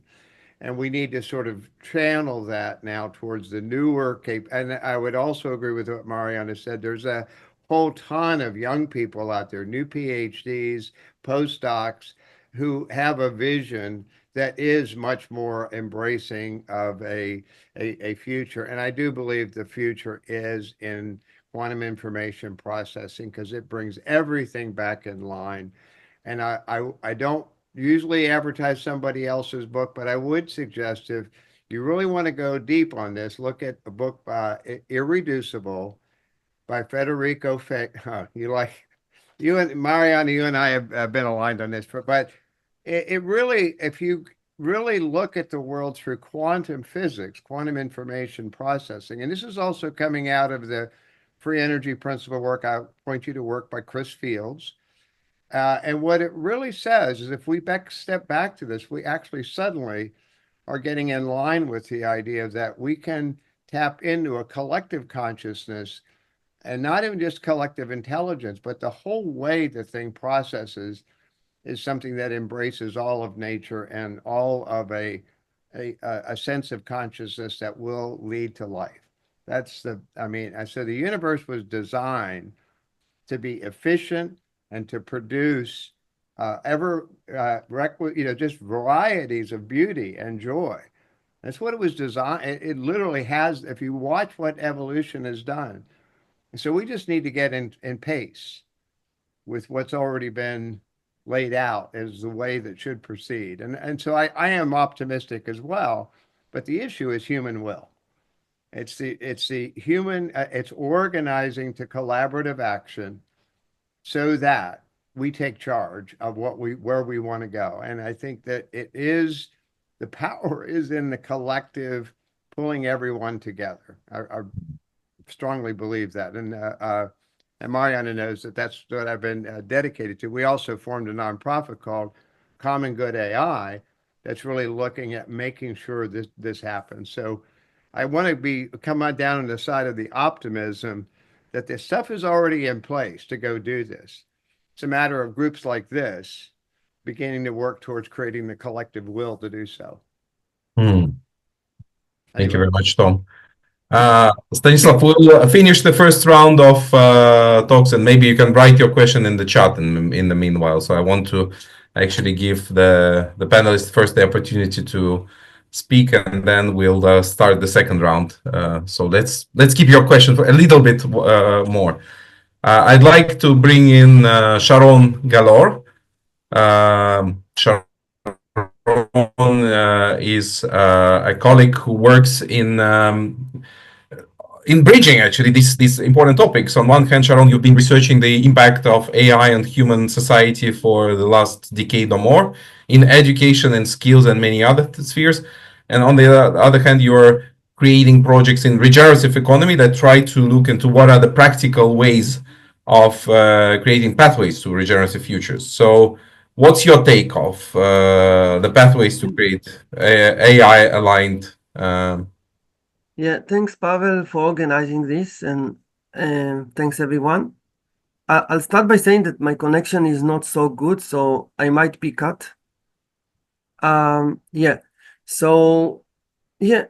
And we need to sort of channel that now towards the newer and I would also agree with what Mariana said. There's a whole ton of young people out there, new PhDs, postdocs, who have a vision that is much more embracing of a future. And I do believe the future is in quantum information processing, because it brings everything back in line. And I don't usually advertise somebody else's book, but I would suggest, if you really want to go deep on this, look at a book by Irreducible by Federico you and Mariana, you and I have been aligned on this, but it really, if you really look at the world through quantum physics, quantum information processing, and this is also coming out of the free energy principle work. I point you to work by Chris Fields. And what it really says is, if we step back to this, we actually suddenly are getting in line with the idea that we can tap into a collective consciousness, and not even just collective intelligence, but the whole way the thing processes is something that embraces all of nature and all of a sense of consciousness that will lead to life. I said the universe was designed to be efficient and to produce just varieties of beauty and joy. That's what it was designed. It literally has, if you watch what evolution has done. And so we just need to get in pace with what's already been laid out as the way that should proceed. And so I am optimistic as well, but the issue is human will. It's the human, it's organizing to collaborative action so that we take charge of where we want to go. And I think that the power is in the collective pulling everyone together. I strongly believe that. And Mariana knows that that's what I've been dedicated to. We also formed a nonprofit called Common Good AI that's really looking at making sure this happens. So I want to come on down on the side of the optimism that this stuff is already in place to go do this. It's a matter of groups like this beginning to work towards creating the collective will to do so. Thank you very much, Tom. Stanislav, we'll finish the first round of talks, and maybe you can write your question in the chat in the meanwhile. So I want to actually give the panelists first the opportunity to speak, and then we'll start the second round. So let's keep your question for a little bit more. I'd like to bring in Sharon Galor. Sharon is a colleague who works in bridging actually these important topics. On one hand, Sharon, you've been researching the impact of AI on human society for the last decade or more in education and skills and many other spheres. And on the other hand, you're creating projects in regenerative economy that try to look into what are the practical ways of creating pathways to regenerative futures. So what's your take of the pathways to create AI-aligned Yeah, thanks, Pavel, for organizing this, and thanks, everyone. I'll start by saying that my connection is not so good, so I might be cut. Yeah, so, yeah,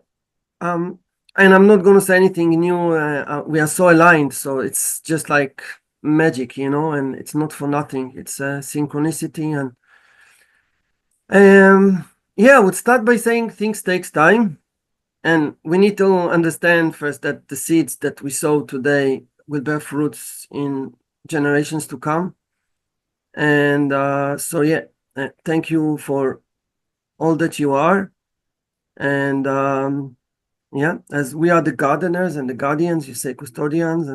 and I'm not going to say anything new. We are so aligned, so it's just like magic, and it's not for nothing. It's synchronicity, and yeah, I would start by saying things takes time. And we need to understand first that the seeds that we sow today will bear fruits in generations to come. And so, yeah, thank you for all that you are. And yeah, as we are the gardeners and the guardians, you say custodians,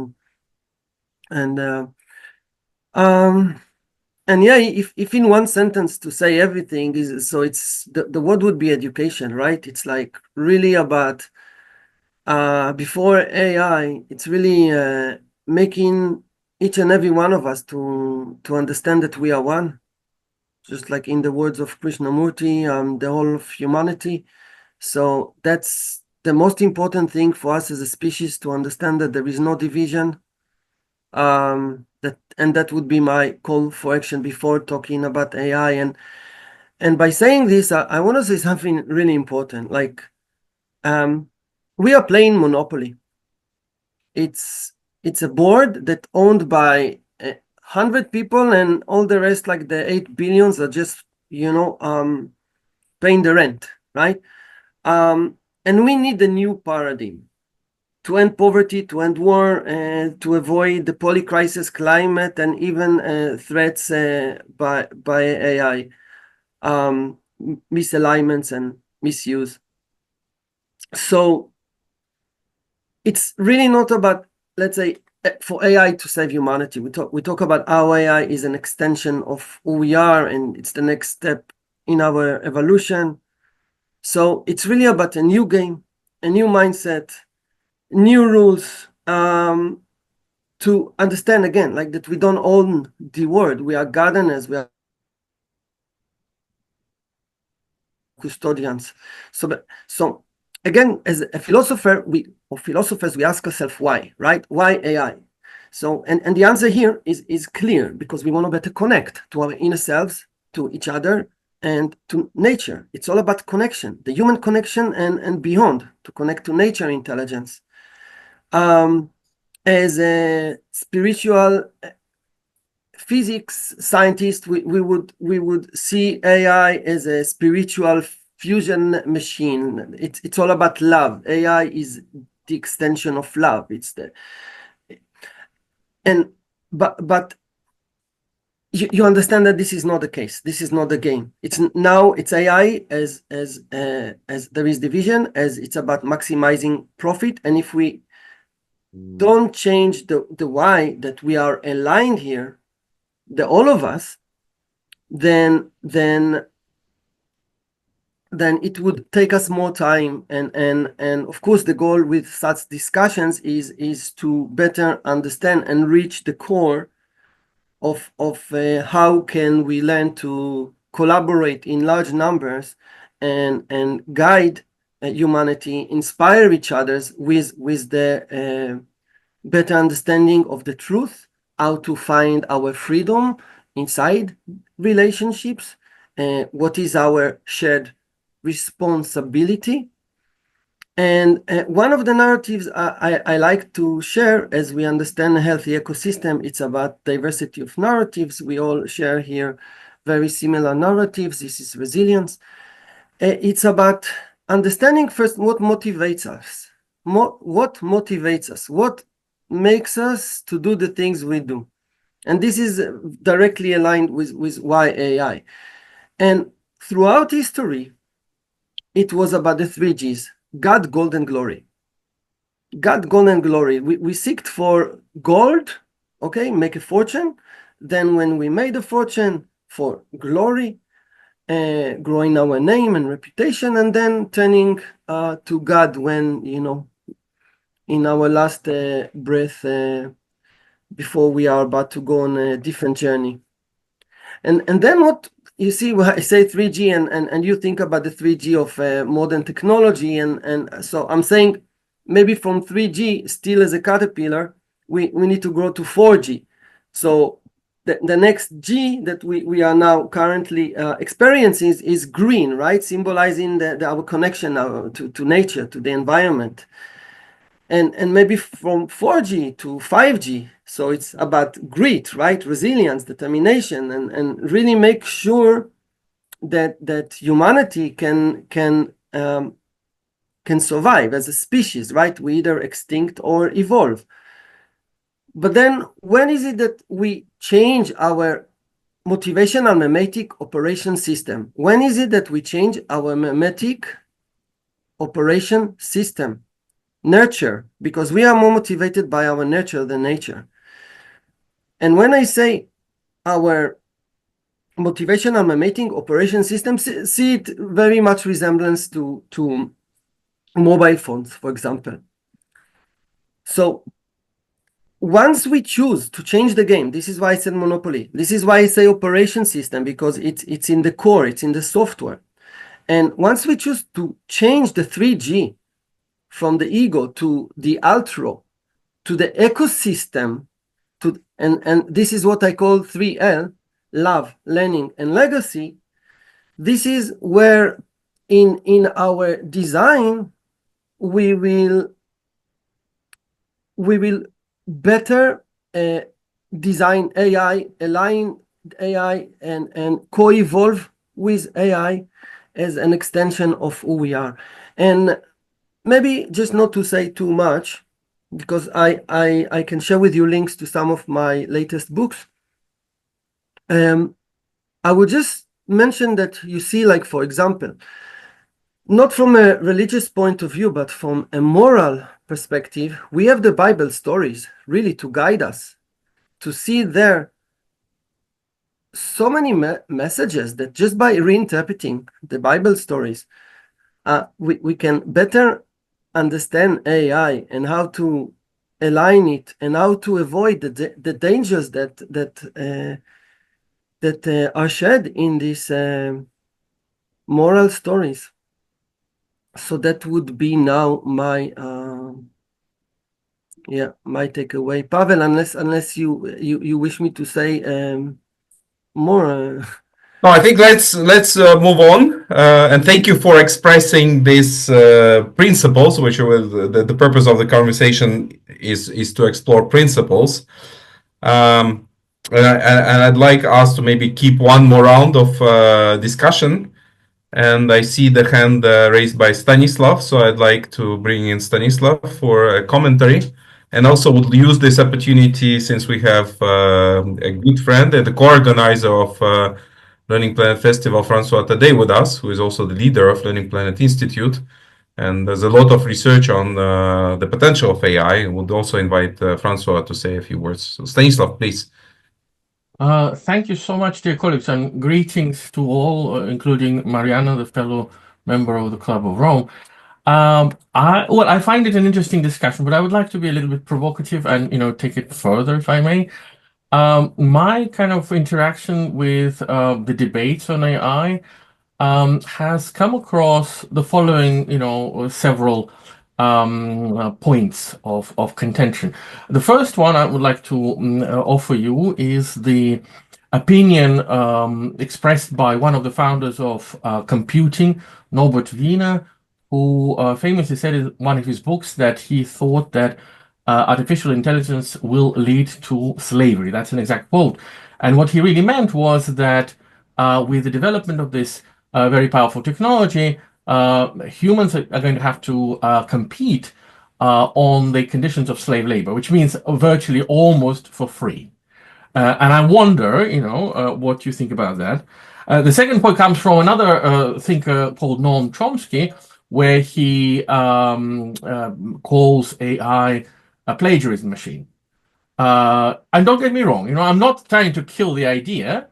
and yeah, if in one sentence to say everything is, so it's the word would be education, right? It's like really about before AI, it's really making each and every one of us to understand that we are one, just like in the words of Krishnamurti, the whole of humanity. So that's the most important thing for us as a species, to understand that there is no division. that would be my call for action before talking about AI. And by saying this, I want to say something really important. Like, we are playing Monopoly. It's a board that owned by 100 people, and all the rest, like the 8 billions, are just paying the rent, right? And we need a new paradigm to end poverty, to end war, to avoid the polycrisis, climate, and even threats by AI, misalignments and misuse. So it's really not about, let's say, for AI to save humanity. We talk about how AI is an extension of who we are, and it's the next step in our evolution. So it's really about a new game, a new mindset, new rules, to understand again, like that we don't own the world. We are gardeners, we are custodians. So again, as a philosopher, philosophers, we ask ourselves why, right? Why AI? So, and the answer here is clear, because we want to better connect to our inner selves, to each other, and to nature. It's all about connection, the human connection, and beyond, to connect to nature intelligence. As a spiritual physics scientist, we would see AI as a spiritual fusion machine. It's all about love. AI is the extension of love. But you understand that this is not the case. This is not the game. It's AI as there is division, as it's about maximizing profit. And if we don't change the why, that we are aligned here, all of us, then it would take us more time. And of course, the goal with such discussions is to better understand and reach the core of how can we learn to collaborate in large numbers and guide humanity, inspire each other with the better understanding of the truth, how to find our freedom inside relationships, what is our shared responsibility. And one of the narratives I like to share, as we understand a healthy ecosystem, it's about diversity of narratives. We all share here very similar narratives. This is resilience. It's about understanding first what motivates us. What motivates us? What makes us to do the things we do? And this is directly aligned with why AI. And throughout history, it was about the 3Gs: God, gold, and glory. God, gold, and glory. We seeked for gold, okay, make a fortune. Then when we made a fortune, for glory, growing our name and reputation, and then turning to God when, in our last breath, before we are about to go on a different journey. And then what you see when I say 3G, and you think about the 3G of modern technology, and so I'm saying maybe from 3G, still as a caterpillar, we need to grow to 4G. So the next G that we are now currently experiencing is green, right? Symbolizing our connection to nature, to the environment. And maybe from 4G to 5G. So it's about grit, right? Resilience, determination, and really make sure that humanity can survive as a species, right? We either extinct or evolve. But then when is it that we change our motivational memetic operation system? When is it that we change our memetic operation system? Nurture, because we are more motivated by our nurture than nature. And when I say our motivational memetic operation system, see it very much resemblance to mobile phones, for example. So once we choose to change the game, this is why I said monopoly. This is why I say operation system, because it's in the core, it's in the software. And once we choose to change the 3G from the ego to the outro, to the ecosystem, and this is what I call 3L: love, learning, and legacy. This is where in our design we will better design AI, align AI, and co-evolve with AI as an extension of who we are. And maybe just not to say too much, because I can share with you links to some of my latest books. I would just mention that you see, like, for example, not from a religious point of view, but from a moral perspective, we have the Bible stories really to guide us, to see there so many messages that just by reinterpreting the Bible stories, we can better understand AI and how to align it and how to avoid the dangers that are shared in these moral stories. So that would be now my my takeaway. Pavel, unless you wish me to say more. No, I think let's move on. And thank you for expressing these principles, which was the purpose of the conversation is to explore principles. And I'd like us to maybe keep one more round of discussion. And I see the hand raised by Stanislav, so I'd like to bring in Stanislav for a commentary. And also would use this opportunity, since we have a good friend and the co-organizer of Learning Planet Festival, Francois Tadei, with us, who is also the leader of Learning Planet Institute. And there's a lot of research on the potential of AI. And would also invite Francois to say a few words. So Stanislav, please. Thank you so much, dear colleagues, and greetings to all, including Mariana, the fellow member of the Club of Rome. I find it an interesting discussion, but I would like to be a little bit provocative and take it further, if I may. My kind of interaction with the debates on AI has come across the following, several points of contention. The first one I would like to offer you is the opinion expressed by one of the founders of computing, Norbert Wiener, who famously said in one of his books that he thought that artificial intelligence will lead to slavery. That's an exact quote. And what he really meant was that with the development of this very powerful technology, humans are going to have to compete on the conditions of slave labor, which means virtually almost for free. And I wonder, what you think about that. The second point comes from another thinker called Noam Chomsky, where he calls AI a plagiarism machine. And don't get me wrong, I'm not trying to kill the idea.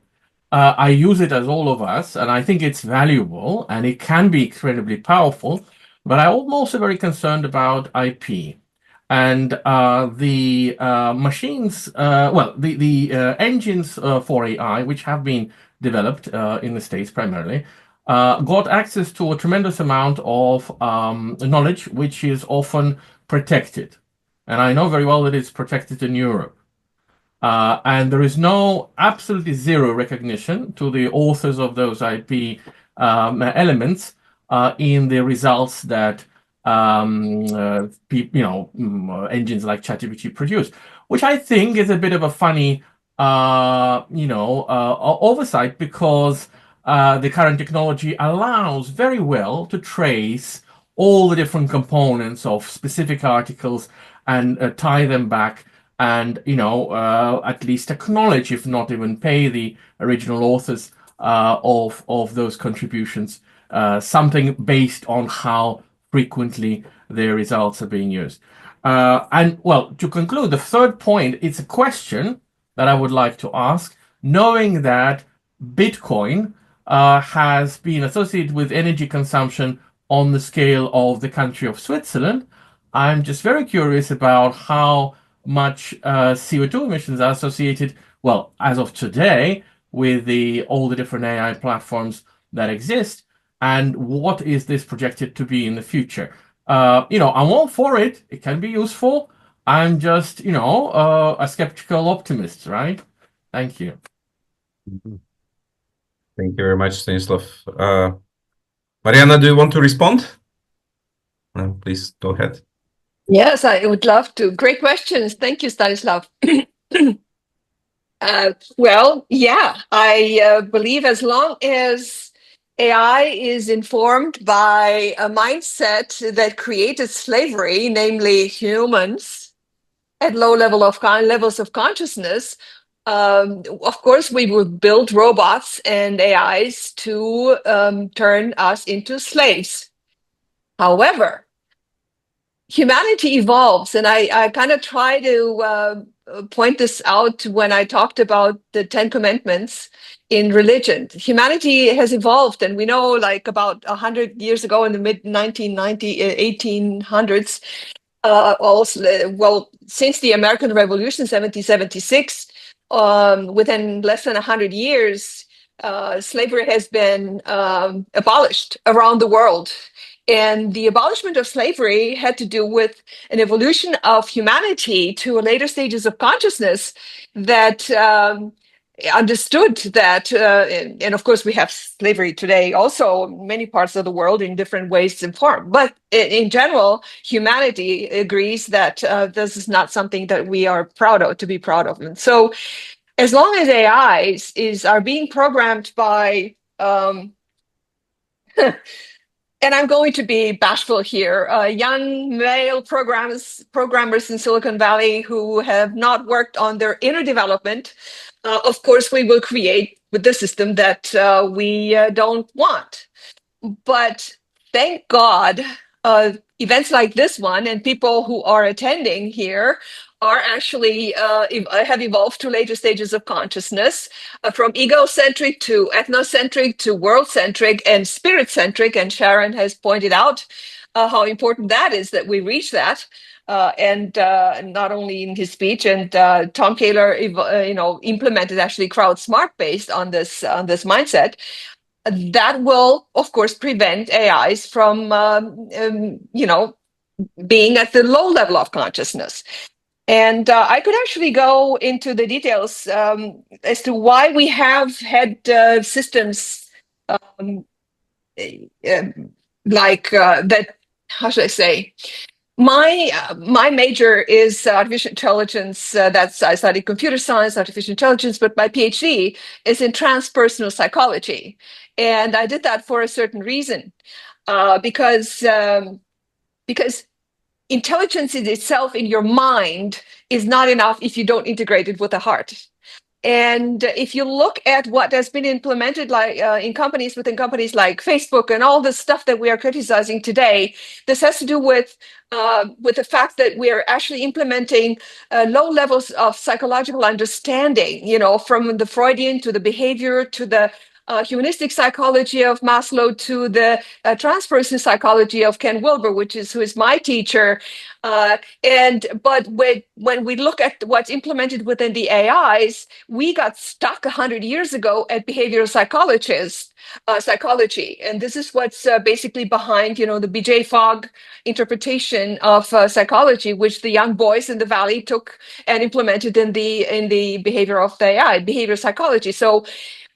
I use it as all of us, and I think it's valuable, and it can be incredibly powerful, but I'm also very concerned about IP. And the machines, the engines for AI, which have been developed in the States primarily, got access to a tremendous amount of knowledge, which is often protected. And I know very well that it's protected in Europe. And there is absolutely zero recognition to the authors of those IP elements in the results that engines like ChatGPT produce, which I think is a bit of a funny, oversight, because the current technology allows very well to trace all the different components of specific articles and tie them back and, at least acknowledge, if not even pay the original authors of those contributions, something based on how frequently their results are being used. To conclude, the third point, it's a question that I would like to ask, knowing that Bitcoin has been associated with energy consumption on the scale of the country of Switzerland. I'm just very curious about how much CO2 emissions are associated, well, as of today, with all the different AI platforms that exist, and what is this projected to be in the future. I'm all for it. It can be useful, I'm just, a skeptical optimist, right? Thank you. Thank you very much, Stanislav. Mariana, do you want to respond? Please go ahead. Yes, I would love to. Great questions. Thank you, Stanislav. Well, yeah, I believe as long as AI is informed by a mindset that created slavery, namely humans at low levels of consciousness, of course, we will build robots and AIs to turn us into slaves. However, humanity evolves, and I kind of try to point this out when I talked about the Ten Commandments in religion. Humanity has evolved, and we know, like about 100 years ago, in the mid 1800s, well, since the American Revolution, 1776, within less than 100 years, slavery has been abolished around the world. And the abolishment of slavery had to do with an evolution of humanity to later stages of consciousness that understood that, and of course we have slavery today also in many parts of the world in different ways and form. But in general, humanity agrees that this is not something that we are proud of, to be proud of. And so as long as AIs are being programmed by and I'm going to be bashful here, young male programmers in Silicon Valley who have not worked on their inner development, of course, we will create with the system that we don't want. But thank God, events like this one and people who are attending here are actually have evolved to later stages of consciousness, from egocentric to ethnocentric to world-centric and spirit-centric. And Sharon has pointed out how important that is, that we reach that. And not only in his speech, and Tom Kehler, implemented actually CrowdSmart based on this mindset. That will, of course, prevent AIs from, being at the low level of consciousness. And I could actually go into the details as to why we have had systems like that. How should I say? My major is artificial intelligence. I studied computer science, artificial intelligence, but my PhD is in transpersonal psychology, and I did that for a certain reason, because intelligence in itself in your mind is not enough if you don't integrate it with the heart. And if you look at what has been implemented, like within companies like Facebook and all the stuff that we are criticizing today, this has to do with the fact that we are actually implementing low levels of psychological understanding, from the Freudian to the behavior to the humanistic psychology of Maslow to the transpersonal psychology of Ken Wilber, who is my teacher. But when we look at what's implemented within the AIs, we got stuck 100 years ago at behavioral psychology, and this is what's basically behind, the BJ Fogg interpretation of psychology, which the young boys in the Valley took and implemented in the behavior of the AI, behavioral psychology.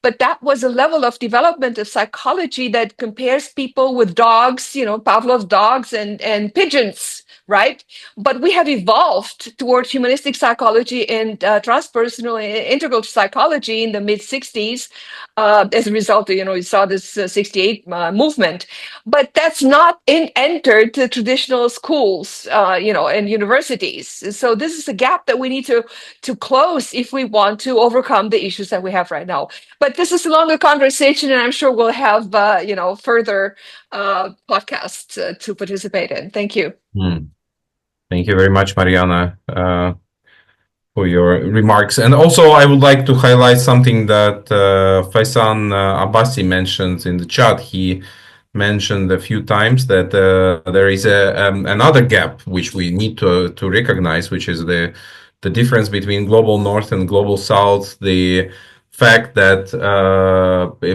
But that was a level of development of psychology that compares people with dogs, Pavlov's dogs and pigeons, right? But we have evolved towards humanistic psychology and transpersonal integral psychology in the mid 60s as a result of, you saw this 68 movement. But that's not entered the traditional schools, and universities. So this is a gap that we need to close if we want to overcome the issues that we have right now. But this is a longer conversation, and I'm sure we'll have, further podcasts to participate in. Thank you. Thank you very much, Mariana, for your remarks. And also, I would like to highlight something that Faisan Abbasi mentioned in the chat. He mentioned a few times that there is another gap which we need to recognize, which is the difference between global north and global south. The fact that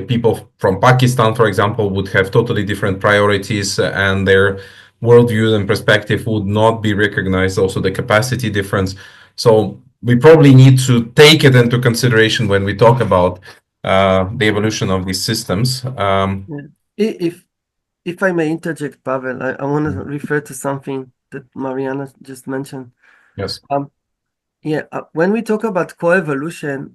people from Pakistan, for example, would have totally different priorities, and their worldview and perspective would not be recognized, also the capacity difference. So we probably need to take it into consideration when we talk about the evolution of these systems. If I may interject, Pavel, I want to refer to something that Mariana just mentioned. Yes. When we talk about coevolution,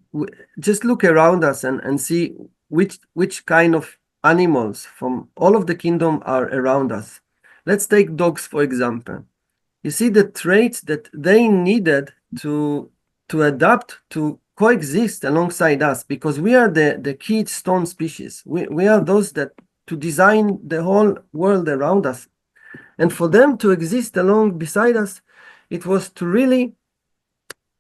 just look around us and see which kind of animals from all of the kingdom are around us. Let's take dogs, for example. You see the traits that they needed to adapt to coexist alongside us, because we are the keystone species. We are those that to design the whole world around us. And for them to exist along beside us, it was to really,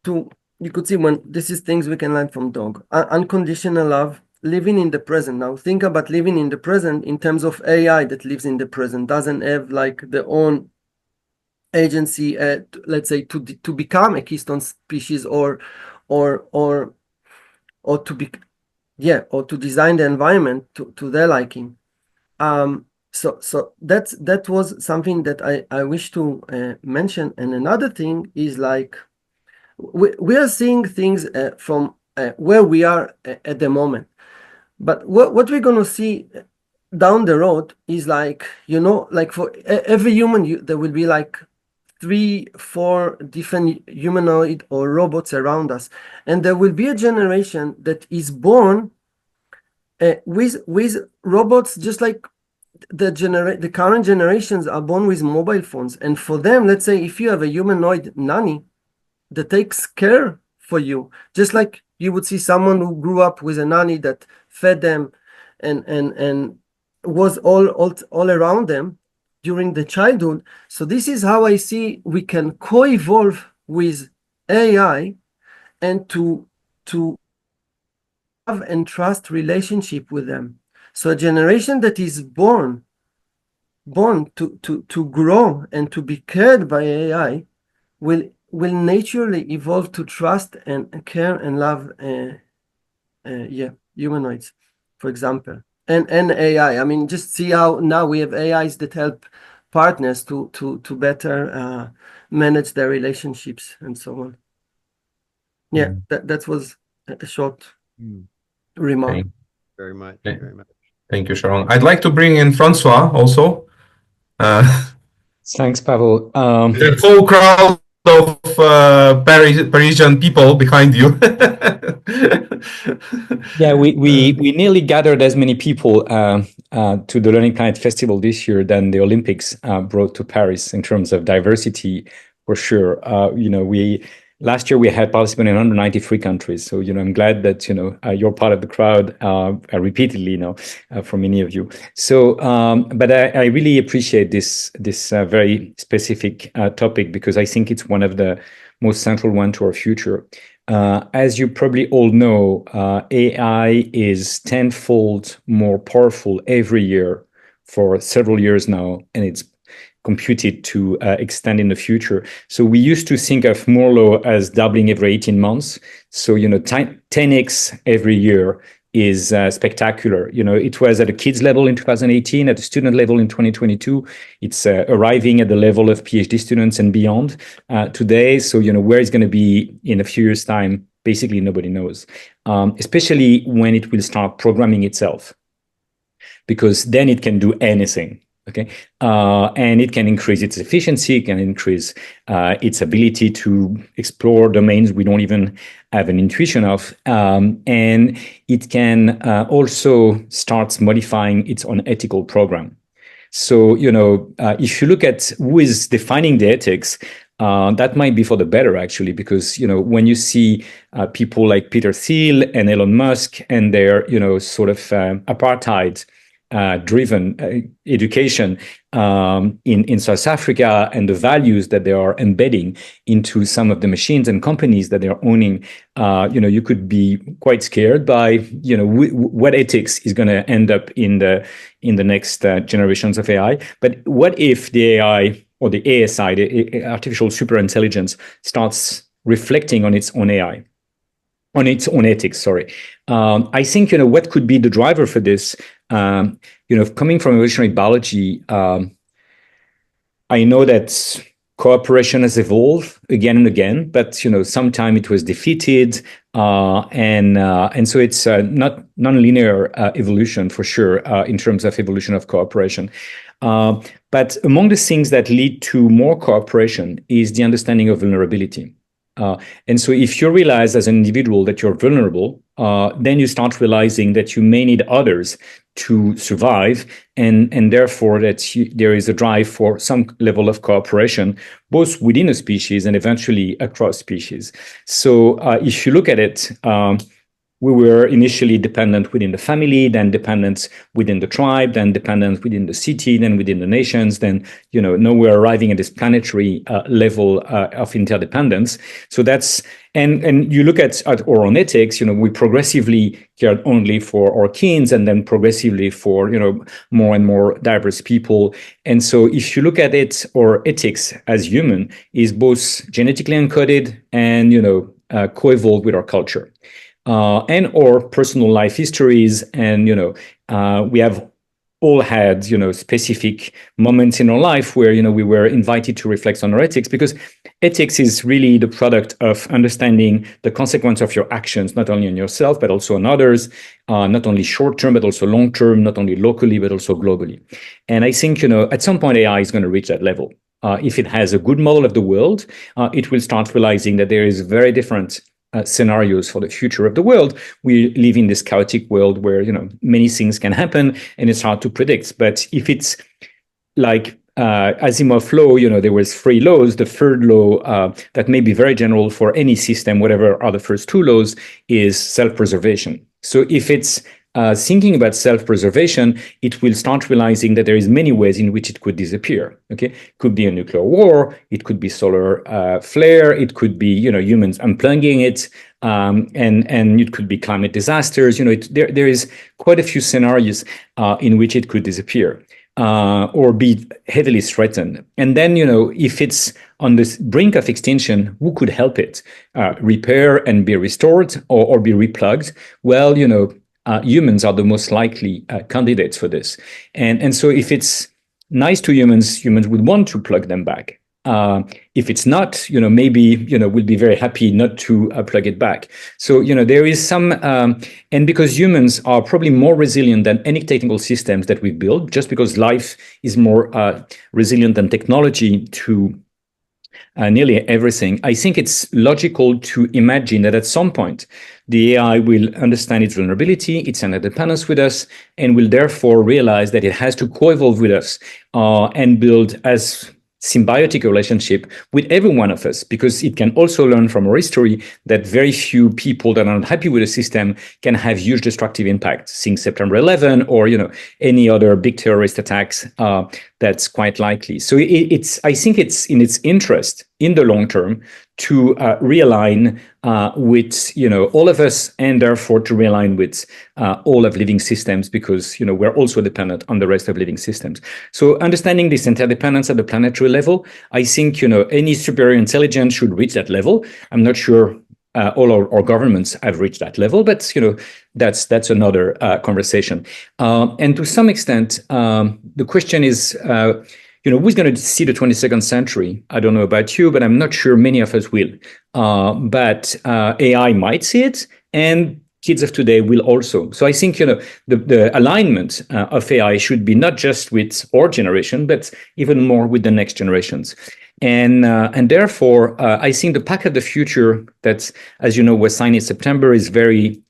you could see when this is things we can learn from dog. Unconditional love, living in the present. Now think about living in the present in terms of AI that lives in the present, doesn't have like their own agency, let's say, to become a keystone species or to be, or to design the environment to their liking. So that was something that I wish to mention. And another thing is like we are seeing things from where we are at the moment, but what we're going to see down the road is like, like for every human, there will be like 3-4 different humanoid or robots around us, and there will be a generation that is born with robots, just like the current generations are born with mobile phones. And for them, let's say if you have a humanoid nanny that takes care for you, just like you would see someone who grew up with a nanny that fed them and was all around them during the childhood. So this is how I see we can co-evolve with AI and to have and trust relationship with them. So a generation that is born to grow and to be cared by AI will naturally evolve to trust and care and love humanoids, for example, and AI. I mean, just see how now we have AIs that help partners to better manage their relationships and so on. That was a short remark. Okay. Very much. Okay. Very much. Thank you, Sharon. I'd like to bring in Francois also. Thanks, Pavel. The whole crowd of Parisian people behind you. Yeah, we nearly gathered as many people to the LearningPlanet Festival this year than the Olympics brought to Paris in terms of diversity, for sure. Last year we had participants in 193 countries, so I'm glad that you're part of the crowd repeatedly, from many of you. So, but I really appreciate this very specific topic, because I think it's one of the most central one to our future. As you probably all know, AI is tenfold more powerful every year for several years now, and it's computed to extend in the future. So we used to think of Moore's law as doubling every 18 months. So 10x every year is spectacular. It was at a kids level in 2018, at a student level in 2022. It's arriving at the level of PhD students and beyond today. So where it's going to be in a few years' time, basically nobody knows. Especially when it will start programming itself, because then it can do anything. Okay, and it can increase its efficiency, can increase its ability to explore domains we don't even have an intuition of, and it can also start modifying its own ethical program. So, if you look at who is defining the ethics, that might be for the better, actually, because, when you see people like Peter Thiel and Elon Musk and their, sort of apartheid driven education in South Africa, and the values that they are embedding into some of the machines and companies that they're owning, you could be quite scared by what ethics is going to end up in the next generations of AI. But what if the AI or the ASI, the artificial superintelligence, starts reflecting on its own AI? On its own ethics, sorry. I think, what could be the driver for this, coming from evolutionary biology, I know that cooperation has evolved again and again, but sometime it was defeated, and so it's not non-linear evolution for sure in terms of evolution of cooperation. But among the things that lead to more cooperation is the understanding of vulnerability. And so if you realize as an individual that you're vulnerable, then you start realizing that you may need others to survive, and therefore that there is a drive for some level of cooperation, both within a species and eventually across species. So if you look at it, we were initially dependent within the family, then dependent within the tribe, then dependent within the city, then within the nations, then, now we're arriving at this planetary level of interdependence. So that's, and you look at our own ethics, we progressively cared only for our kins, and then progressively for, more and more diverse people. And so if you look at it, our ethics as human is both genetically encoded and, co-evolved with our culture. And our personal life histories, and we have all had specific moments in our life where we were invited to reflect on our ethics, because ethics is really the product of understanding the consequence of your actions, not only on yourself but also on others, not only short term but also long term, not only locally but also globally. And I think at some point AI is going to reach that level. If it has a good model of the world, it will start realizing that there is very different scenarios for the future of the world. We live in this chaotic world where many things can happen and it's hard to predict. But if it's like Asimov law, there was 3 laws. The third law that may be very general for any system, whatever are the first 2 laws, is self-preservation. So if it's thinking about self-preservation, it will start realizing that there is many ways in which it could disappear. Okay, could be a nuclear war, it could be solar flare, it could be humans unplugging it, and it could be climate disasters. There is quite a few scenarios in which it could disappear or be heavily threatened. And then if it's on the brink of extinction, who could help it repair and be restored or be replugged? Well, humans are the most likely candidates for this. And so if it's nice to humans would want to plug them back. If it's not, maybe, we'll be very happy not to plug it back. So, there is some, and because humans are probably more resilient than any technical systems that we build, just because life is more resilient than technology to nearly everything, I think it's logical to imagine that at some point, the AI will understand its vulnerability, its interdependence with us, and will therefore realize that it has to co-evolve with us and build as symbiotic relationship with every one of us, because it can also learn from our history that very few people that are not happy with the system can have huge destructive impact. Think September 11 or any other big terrorist attacks. That's quite likely. So I think it's in its interest in the long term to realign with all of us, and therefore to realign with all of living systems, because we're also dependent on the rest of living systems. So understanding this interdependence at the planetary level, I think any superior intelligence should reach that level. I'm not sure all our governments have reached that level, but that's another conversation. And to some extent, the question is, who's going to see the 22nd century? I don't know about you, but I'm not sure many of us will. But AI might see it, and kids of today will also. So I think the alignment of AI should be not just with our generation, but even more with the next generations. And therefore, I think the Pact of the Future that, as was signed in September is very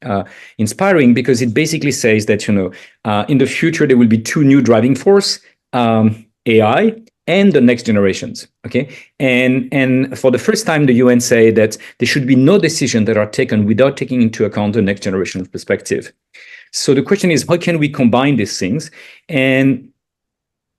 inspiring, because it basically says that in the future there will be 2 new driving force, AI and the next generations. Okay, and for the first time, the UN say that there should be no decisions that are taken without taking into account the next generation's perspective. So the question is, how can we combine these things? And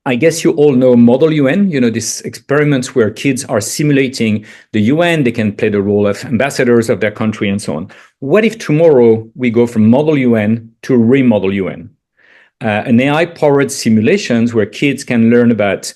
I guess you all know Model UN, these experiments where kids are simulating the UN, they can play the role of ambassadors of their country and so on. What if tomorrow we go from Model UN to Remodel UN? An AI-powered simulations where kids can learn about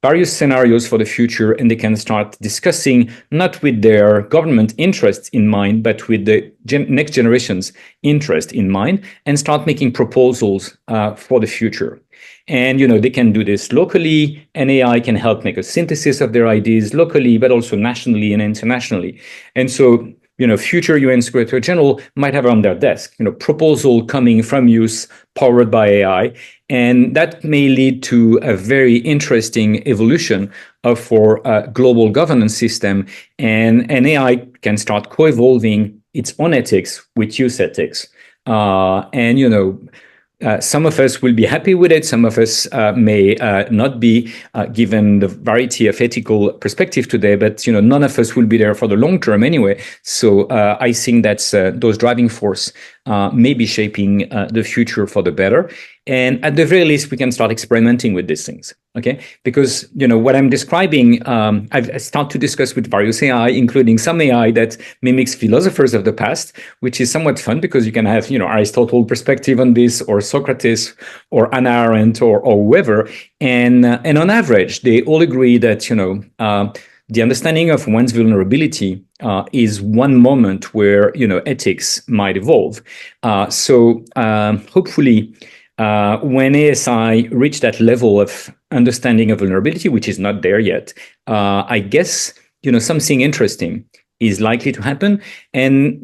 various scenarios for the future, and they can start discussing not with their government interests in mind, but with the next generation's interest in mind, and start making proposals for the future. And, they can do this locally, and AI can help make a synthesis of their ideas locally, but also nationally and internationally. And so, future UN Secretary General might have on their desk, proposal coming from youth powered by AI. And that may lead to a very interesting evolution of our global governance system. And AI can start co-evolving its own ethics with youth ethics. Some of us will be happy with it. Some of us may not be, given the variety of ethical perspective today. But none of us will be there for the long term anyway. So I think that's those driving force may be shaping the future for the better. And at the very least, we can start experimenting with these things. Okay, because what I'm describing, I've started to discuss with various AI, including some AI that mimics philosophers of the past, which is somewhat fun because you can have Aristotle perspective on this, or Socrates, or Hannah Arendt, or whoever, and on average, they all agree that the understanding of one's vulnerability is one moment where ethics might evolve. So hopefully. When ASI reached that level of understanding of vulnerability, which is not there yet, I guess, something interesting is likely to happen. And,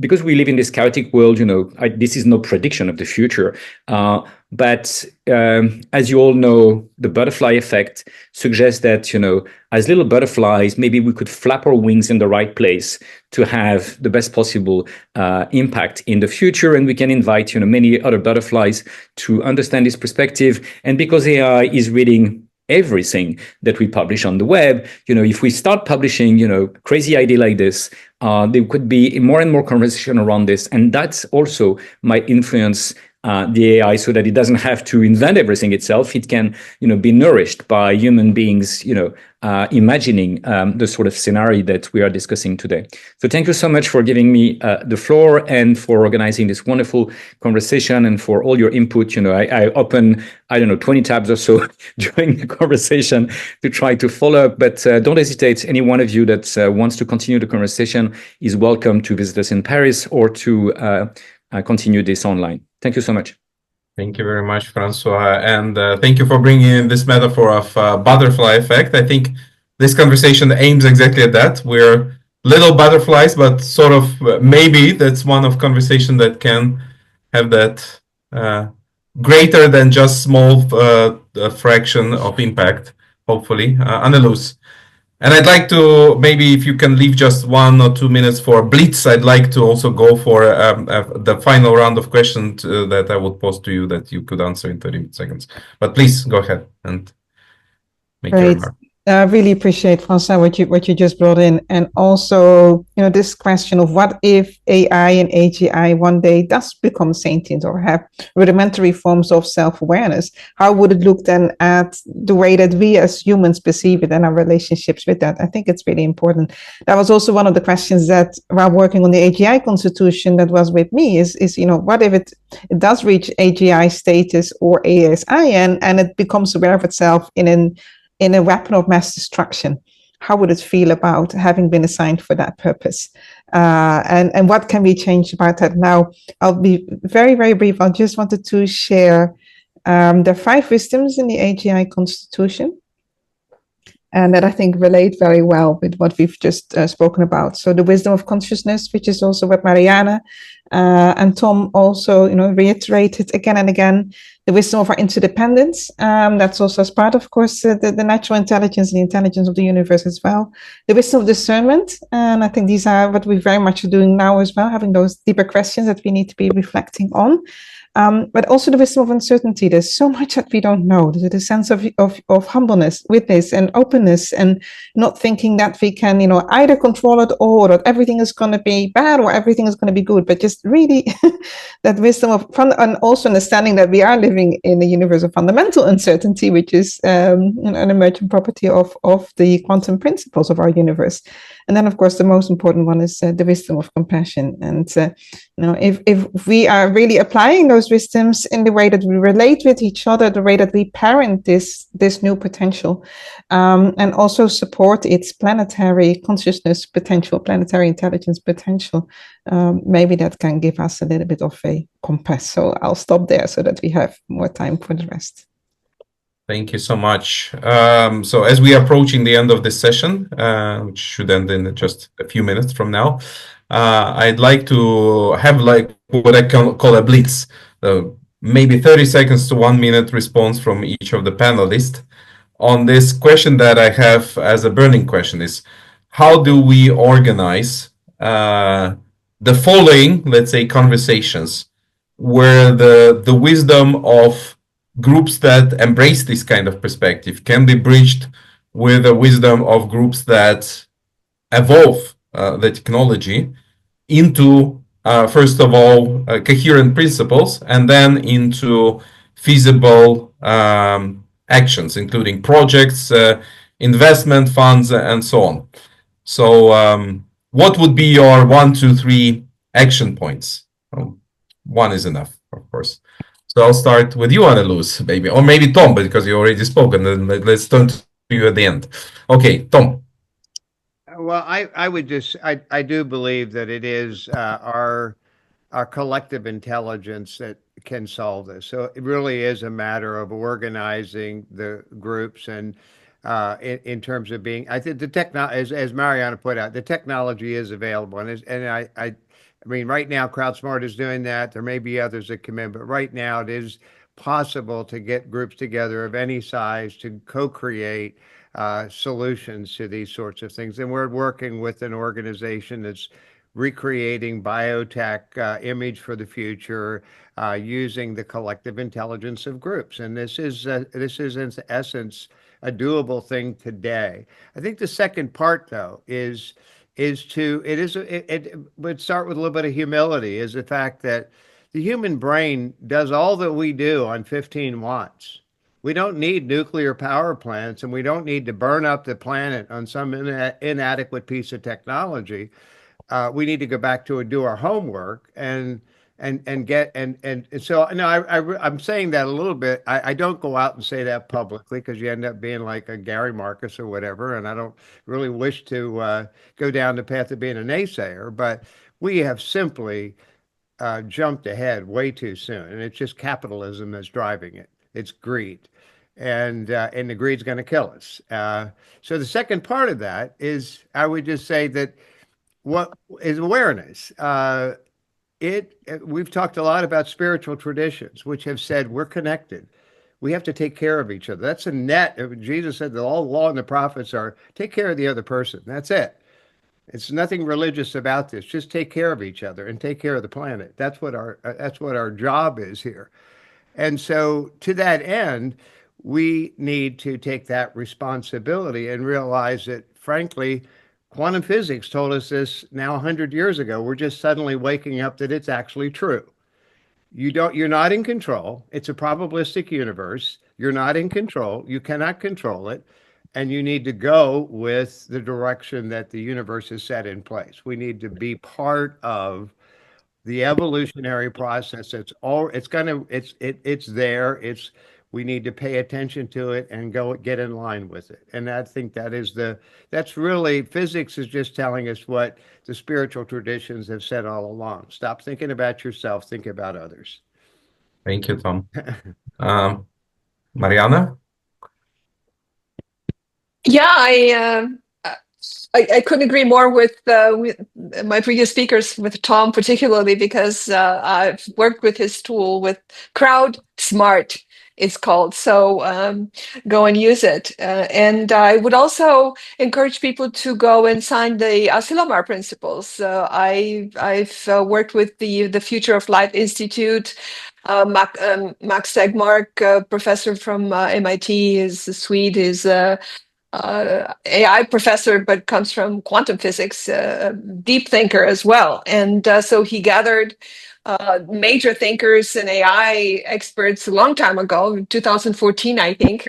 because we live in this chaotic world, this is no prediction of the future. But as you all know, the butterfly effect suggests that, as little butterflies, maybe we could flap our wings in the right place to have the best possible impact in the future. And we can invite, many other butterflies to understand this perspective. And because AI is reading everything that we publish on the web, if we start publishing, crazy idea like this, there could be more and more conversation around this. And that also might influence the AI so that it doesn't have to invent everything itself. It can, be nourished by human beings, imagining the sort of scenario that we are discussing today. So thank you so much for giving me the floor and for organizing this wonderful conversation and for all your input. I open, 20 tabs or so during the conversation to try to follow up, but don't hesitate. Any one of you that wants to continue the conversation is welcome to visit us in Paris or to continue this online. Thank you so much. Thank you very much, Francois. And thank you for bringing in this metaphor of butterfly effect. I think this conversation aims exactly at that. We're little butterflies, but sort of maybe that's one of conversation that can have that greater than just small fraction of impact, hopefully. Anneloes. And I'd like to, maybe if you can leave just 1 or 2 minutes for Blitz, I'd like to also go for the final round of questions that I would pose to you that you could answer in 30 seconds. But please go ahead and make your remark. I really appreciate, Francois, what you just brought in. And also, this question of what if AI and AGI one day does become sentient or have rudimentary forms of self-awareness? How would it look then at the way that we as humans perceive it and our relationships with that? I think it's really important. That was also one of the questions that while working on the AGI constitution that was with me is what if it does reach AGI status or ASI and it becomes aware of itself in a weapon of mass destruction? How would it feel about having been assigned for that purpose? And what can be changed about that? Now, I'll be very, very brief. I just wanted to share the 5 wisdoms in the AGI Constitution, and that I think relate very well with what we've just spoken about. So the wisdom of consciousness, which is also what Mariana and Tom also, reiterated again and again. The wisdom of our interdependence, that's also as part, of course, the natural intelligence and the intelligence of the universe as well. The wisdom of discernment, and I think these are what we very much are doing now as well, having those deeper questions that we need to be reflecting on. But also the wisdom of uncertainty. There's so much that we don't know. There's a sense of humbleness with this and openness, and not thinking that we can, either control it or that everything is going to be bad or everything is going to be good. But just really that wisdom of fun, and also understanding that we are living in a universe of fundamental uncertainty, which is an emergent property of the quantum principles of our universe. And then, of course, the most important one is the wisdom of compassion. And if we are really applying those wisdoms in the way that we relate with each other, the way that we parent this new potential, and also support its planetary consciousness potential, planetary intelligence potential, maybe that can give us a little bit of a compass. So I'll stop there so that we have more time for the rest. Thank you so much. So as we are approaching the end of this session, which should end in just a few minutes from now, I'd like to have like what I can call a blitz, maybe 30 seconds to 1 minute response from each of the panelists on this question that I have as a burning question is, how do we organize the following, let's say, conversations where the wisdom of groups that embrace this kind of perspective can be bridged with the wisdom of groups that evolve the technology into, first of all, coherent principles, and then into feasible actions, including projects, investment funds, and so on. So what would be your 1, 2, 3 action points? One is enough, of course. So I'll start with you, Anneloes, maybe, or maybe Tom, because you already spoke, and then let's turn to you at the end. Okay, Tom. Well, I would just, I do believe that it is our collective intelligence that can solve this. So it really is a matter of organizing the groups, and in terms of being, I think the technology, as Mariana put out, the technology is available, and I mean, right now, CrowdSmart is doing that. There may be others that come in, but right now it is possible to get groups together of any size to co-create solutions to these sorts of things. And we're working with an organization that's recreating biotech image for the future using the collective intelligence of groups. And this is in essence a doable thing today. I think the second part, though, it would start with a little bit of humility, is the fact that the human brain does all that we do on 15 watts. We don't need nuclear power plants, and we don't need to burn up the planet on some inadequate piece of technology. We need to go back to do our homework and so no, I'm saying that a little bit. I don't go out and say that publicly, because you end up being like a Gary Marcus or whatever, and I don't really wish to go down the path of being a naysayer. But we have simply jumped ahead way too soon, and it's just capitalism that's driving it. It's greed, and the greed's going to kill us. So the second part of that is, I would just say that what is awareness. We've talked a lot about spiritual traditions, which have said we're connected. We have to take care of each other. That's a net. Jesus said that all the law and the prophets are take care of the other person. That's it. It's nothing religious about this. Just take care of each other and take care of the planet. That's what our job is here. And so to that end, we need to take that responsibility and realize that, frankly, quantum physics told us this now 100 years ago. We're just suddenly waking up that it's actually true. You're not in control. It's a probabilistic universe. You're not in control. You cannot control it. And you need to go with the direction that the universe has set in place. We need to be part of the evolutionary process. It's there. We need to pay attention to it and get in line with it. And I think that's really, physics is just telling us what the spiritual traditions have said all along. Stop thinking about yourself, think about others. Thank you, Tom. Mariana? Yeah, I couldn't agree more with my previous speakers, with Tom particularly, because I've worked with his tool, with CrowdSmart, it's called. So go and use it. And I would also encourage people to go and sign the Asilomar principles. I've worked with the Future of Life Institute. Max Tegmark, professor from MIT, is a Swede, is AI professor, but comes from quantum physics, deep thinker as well. And so he gathered major thinkers and AI experts a long time ago, 2014, I think,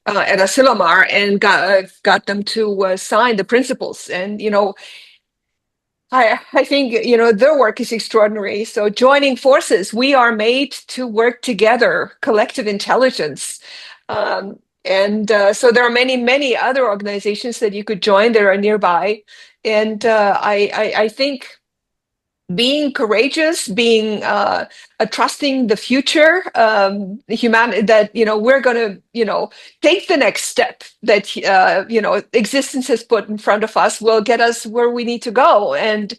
at Asilomar and got them to sign the principles. And, I think, their work is extraordinary. So joining forces, we are made to work together, collective intelligence. So there are many, many other organizations that you could join that are nearby. And I think being courageous, being trusting the future, humanity, that we're going to take the next step that existence has put in front of us will get us where we need to go. And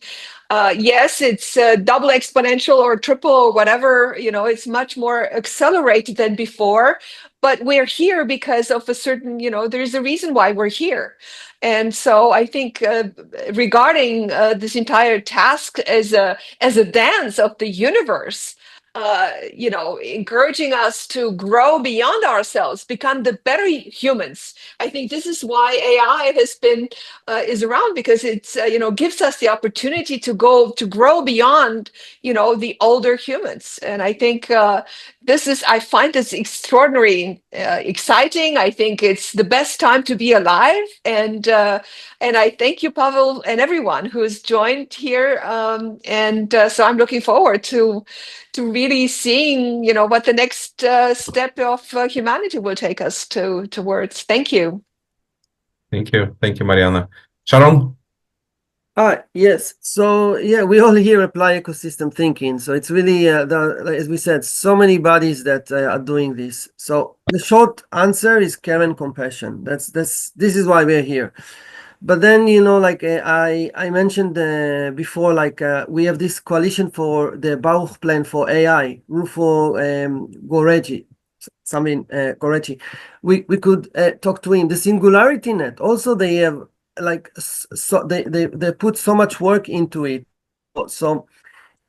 yes, it's double exponential or triple or whatever. It's much more accelerated than before. But we're here because of a certain, there's a reason why we're here. And so I think regarding this entire task as a dance of the universe, encouraging us to grow beyond ourselves, become the better humans. I think this is why AI has been is around, because it's gives us the opportunity to grow beyond the older humans. And I think I find this extraordinary exciting. I think it's the best time to be alive, and I thank you, Pavel, and everyone who has joined here. So I'm looking forward to really seeing what the next step of humanity will take us towards. Thank you. Thank you, Mariana. Sharon? Yes. So yeah, we all here apply ecosystem thinking. So it's really, as we said, so many bodies that are doing this. So the short answer is care and compassion. This is why we're here. But then, like I mentioned before, like we have this coalition for the Baruch plan for AI, Rufo Goreji, Goreji. We could talk to him. The SingularityNET, also they have they put so much work into it. So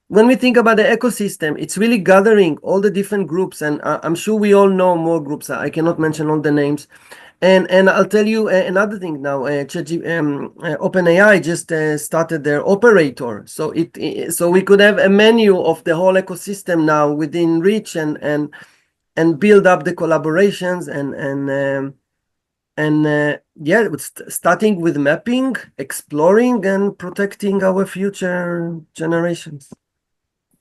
when we think about the ecosystem, it's really gathering all the different groups, and I'm sure we all know more groups. I cannot mention all the names. And I'll tell you another thing now. OpenAI just started their operator, so so we could have a menu of the whole ecosystem now within reach, and build up the collaborations starting with mapping, exploring, and protecting our future generations.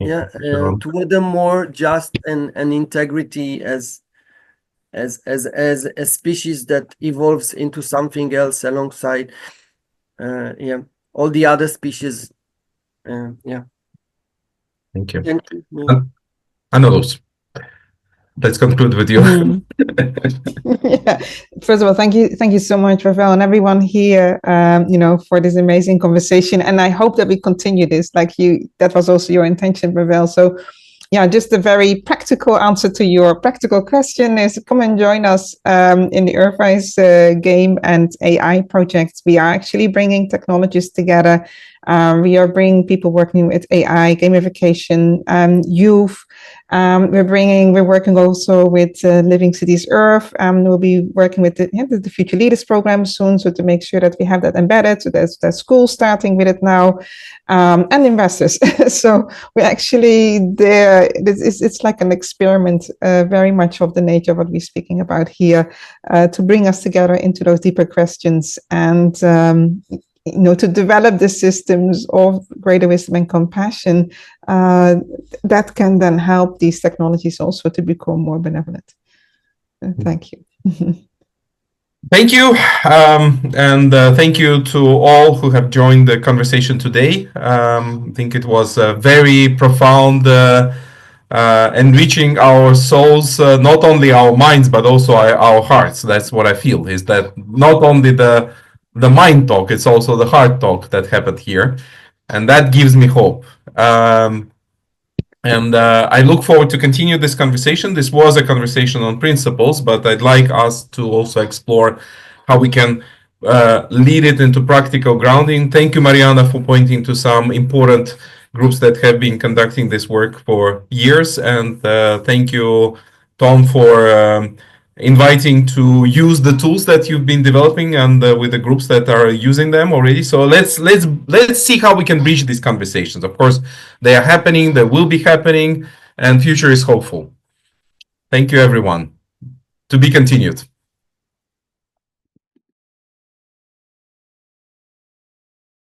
Toward a more just and integrity as a species that evolves into something else alongside all the other species. Thank you. Thank you. Anneloes, let's conclude with you. Yeah. First of all, thank you so much, Pavel, and everyone here, for this amazing conversation. And I hope that we continue this, that was also your intention, Pavel. So yeah, just a very practical answer to your practical question is come and join us in the EARTHwise game and AI projects. We are actually bringing technologies together. We are bringing people working with AI, gamification, youth. We're working also with Living Cities Earth. We'll be working with the Future Leaders program soon, so to make sure that we have that embedded. So there's schools starting with it now, and investors. So we're actually there. It's like an experiment, very much of the nature of what we're speaking about here, to bring us together into those deeper questions and to develop the systems of greater wisdom and compassion that can then help these technologies also to become more benevolent. Thank you. Thank you. And thank you to all who have joined the conversation today. I think it was very profound, enriching our souls, not only our minds, but also our hearts. That's what I feel, is that not only the mind talk, it's also the heart talk that happened here. And that gives me hope. And I look forward to continue this conversation. This was a conversation on principles, but I'd like us to also explore how we can lead it into practical grounding. Thank you, Mariana, for pointing to some important groups that have been conducting this work for years. And thank you, Tom, for inviting to use the tools that you've been developing and with the groups that are using them already. So let's see how we can bridge these conversations. Of course, they are happening, they will be happening, and future is hopeful. Thank you, everyone. To be continued.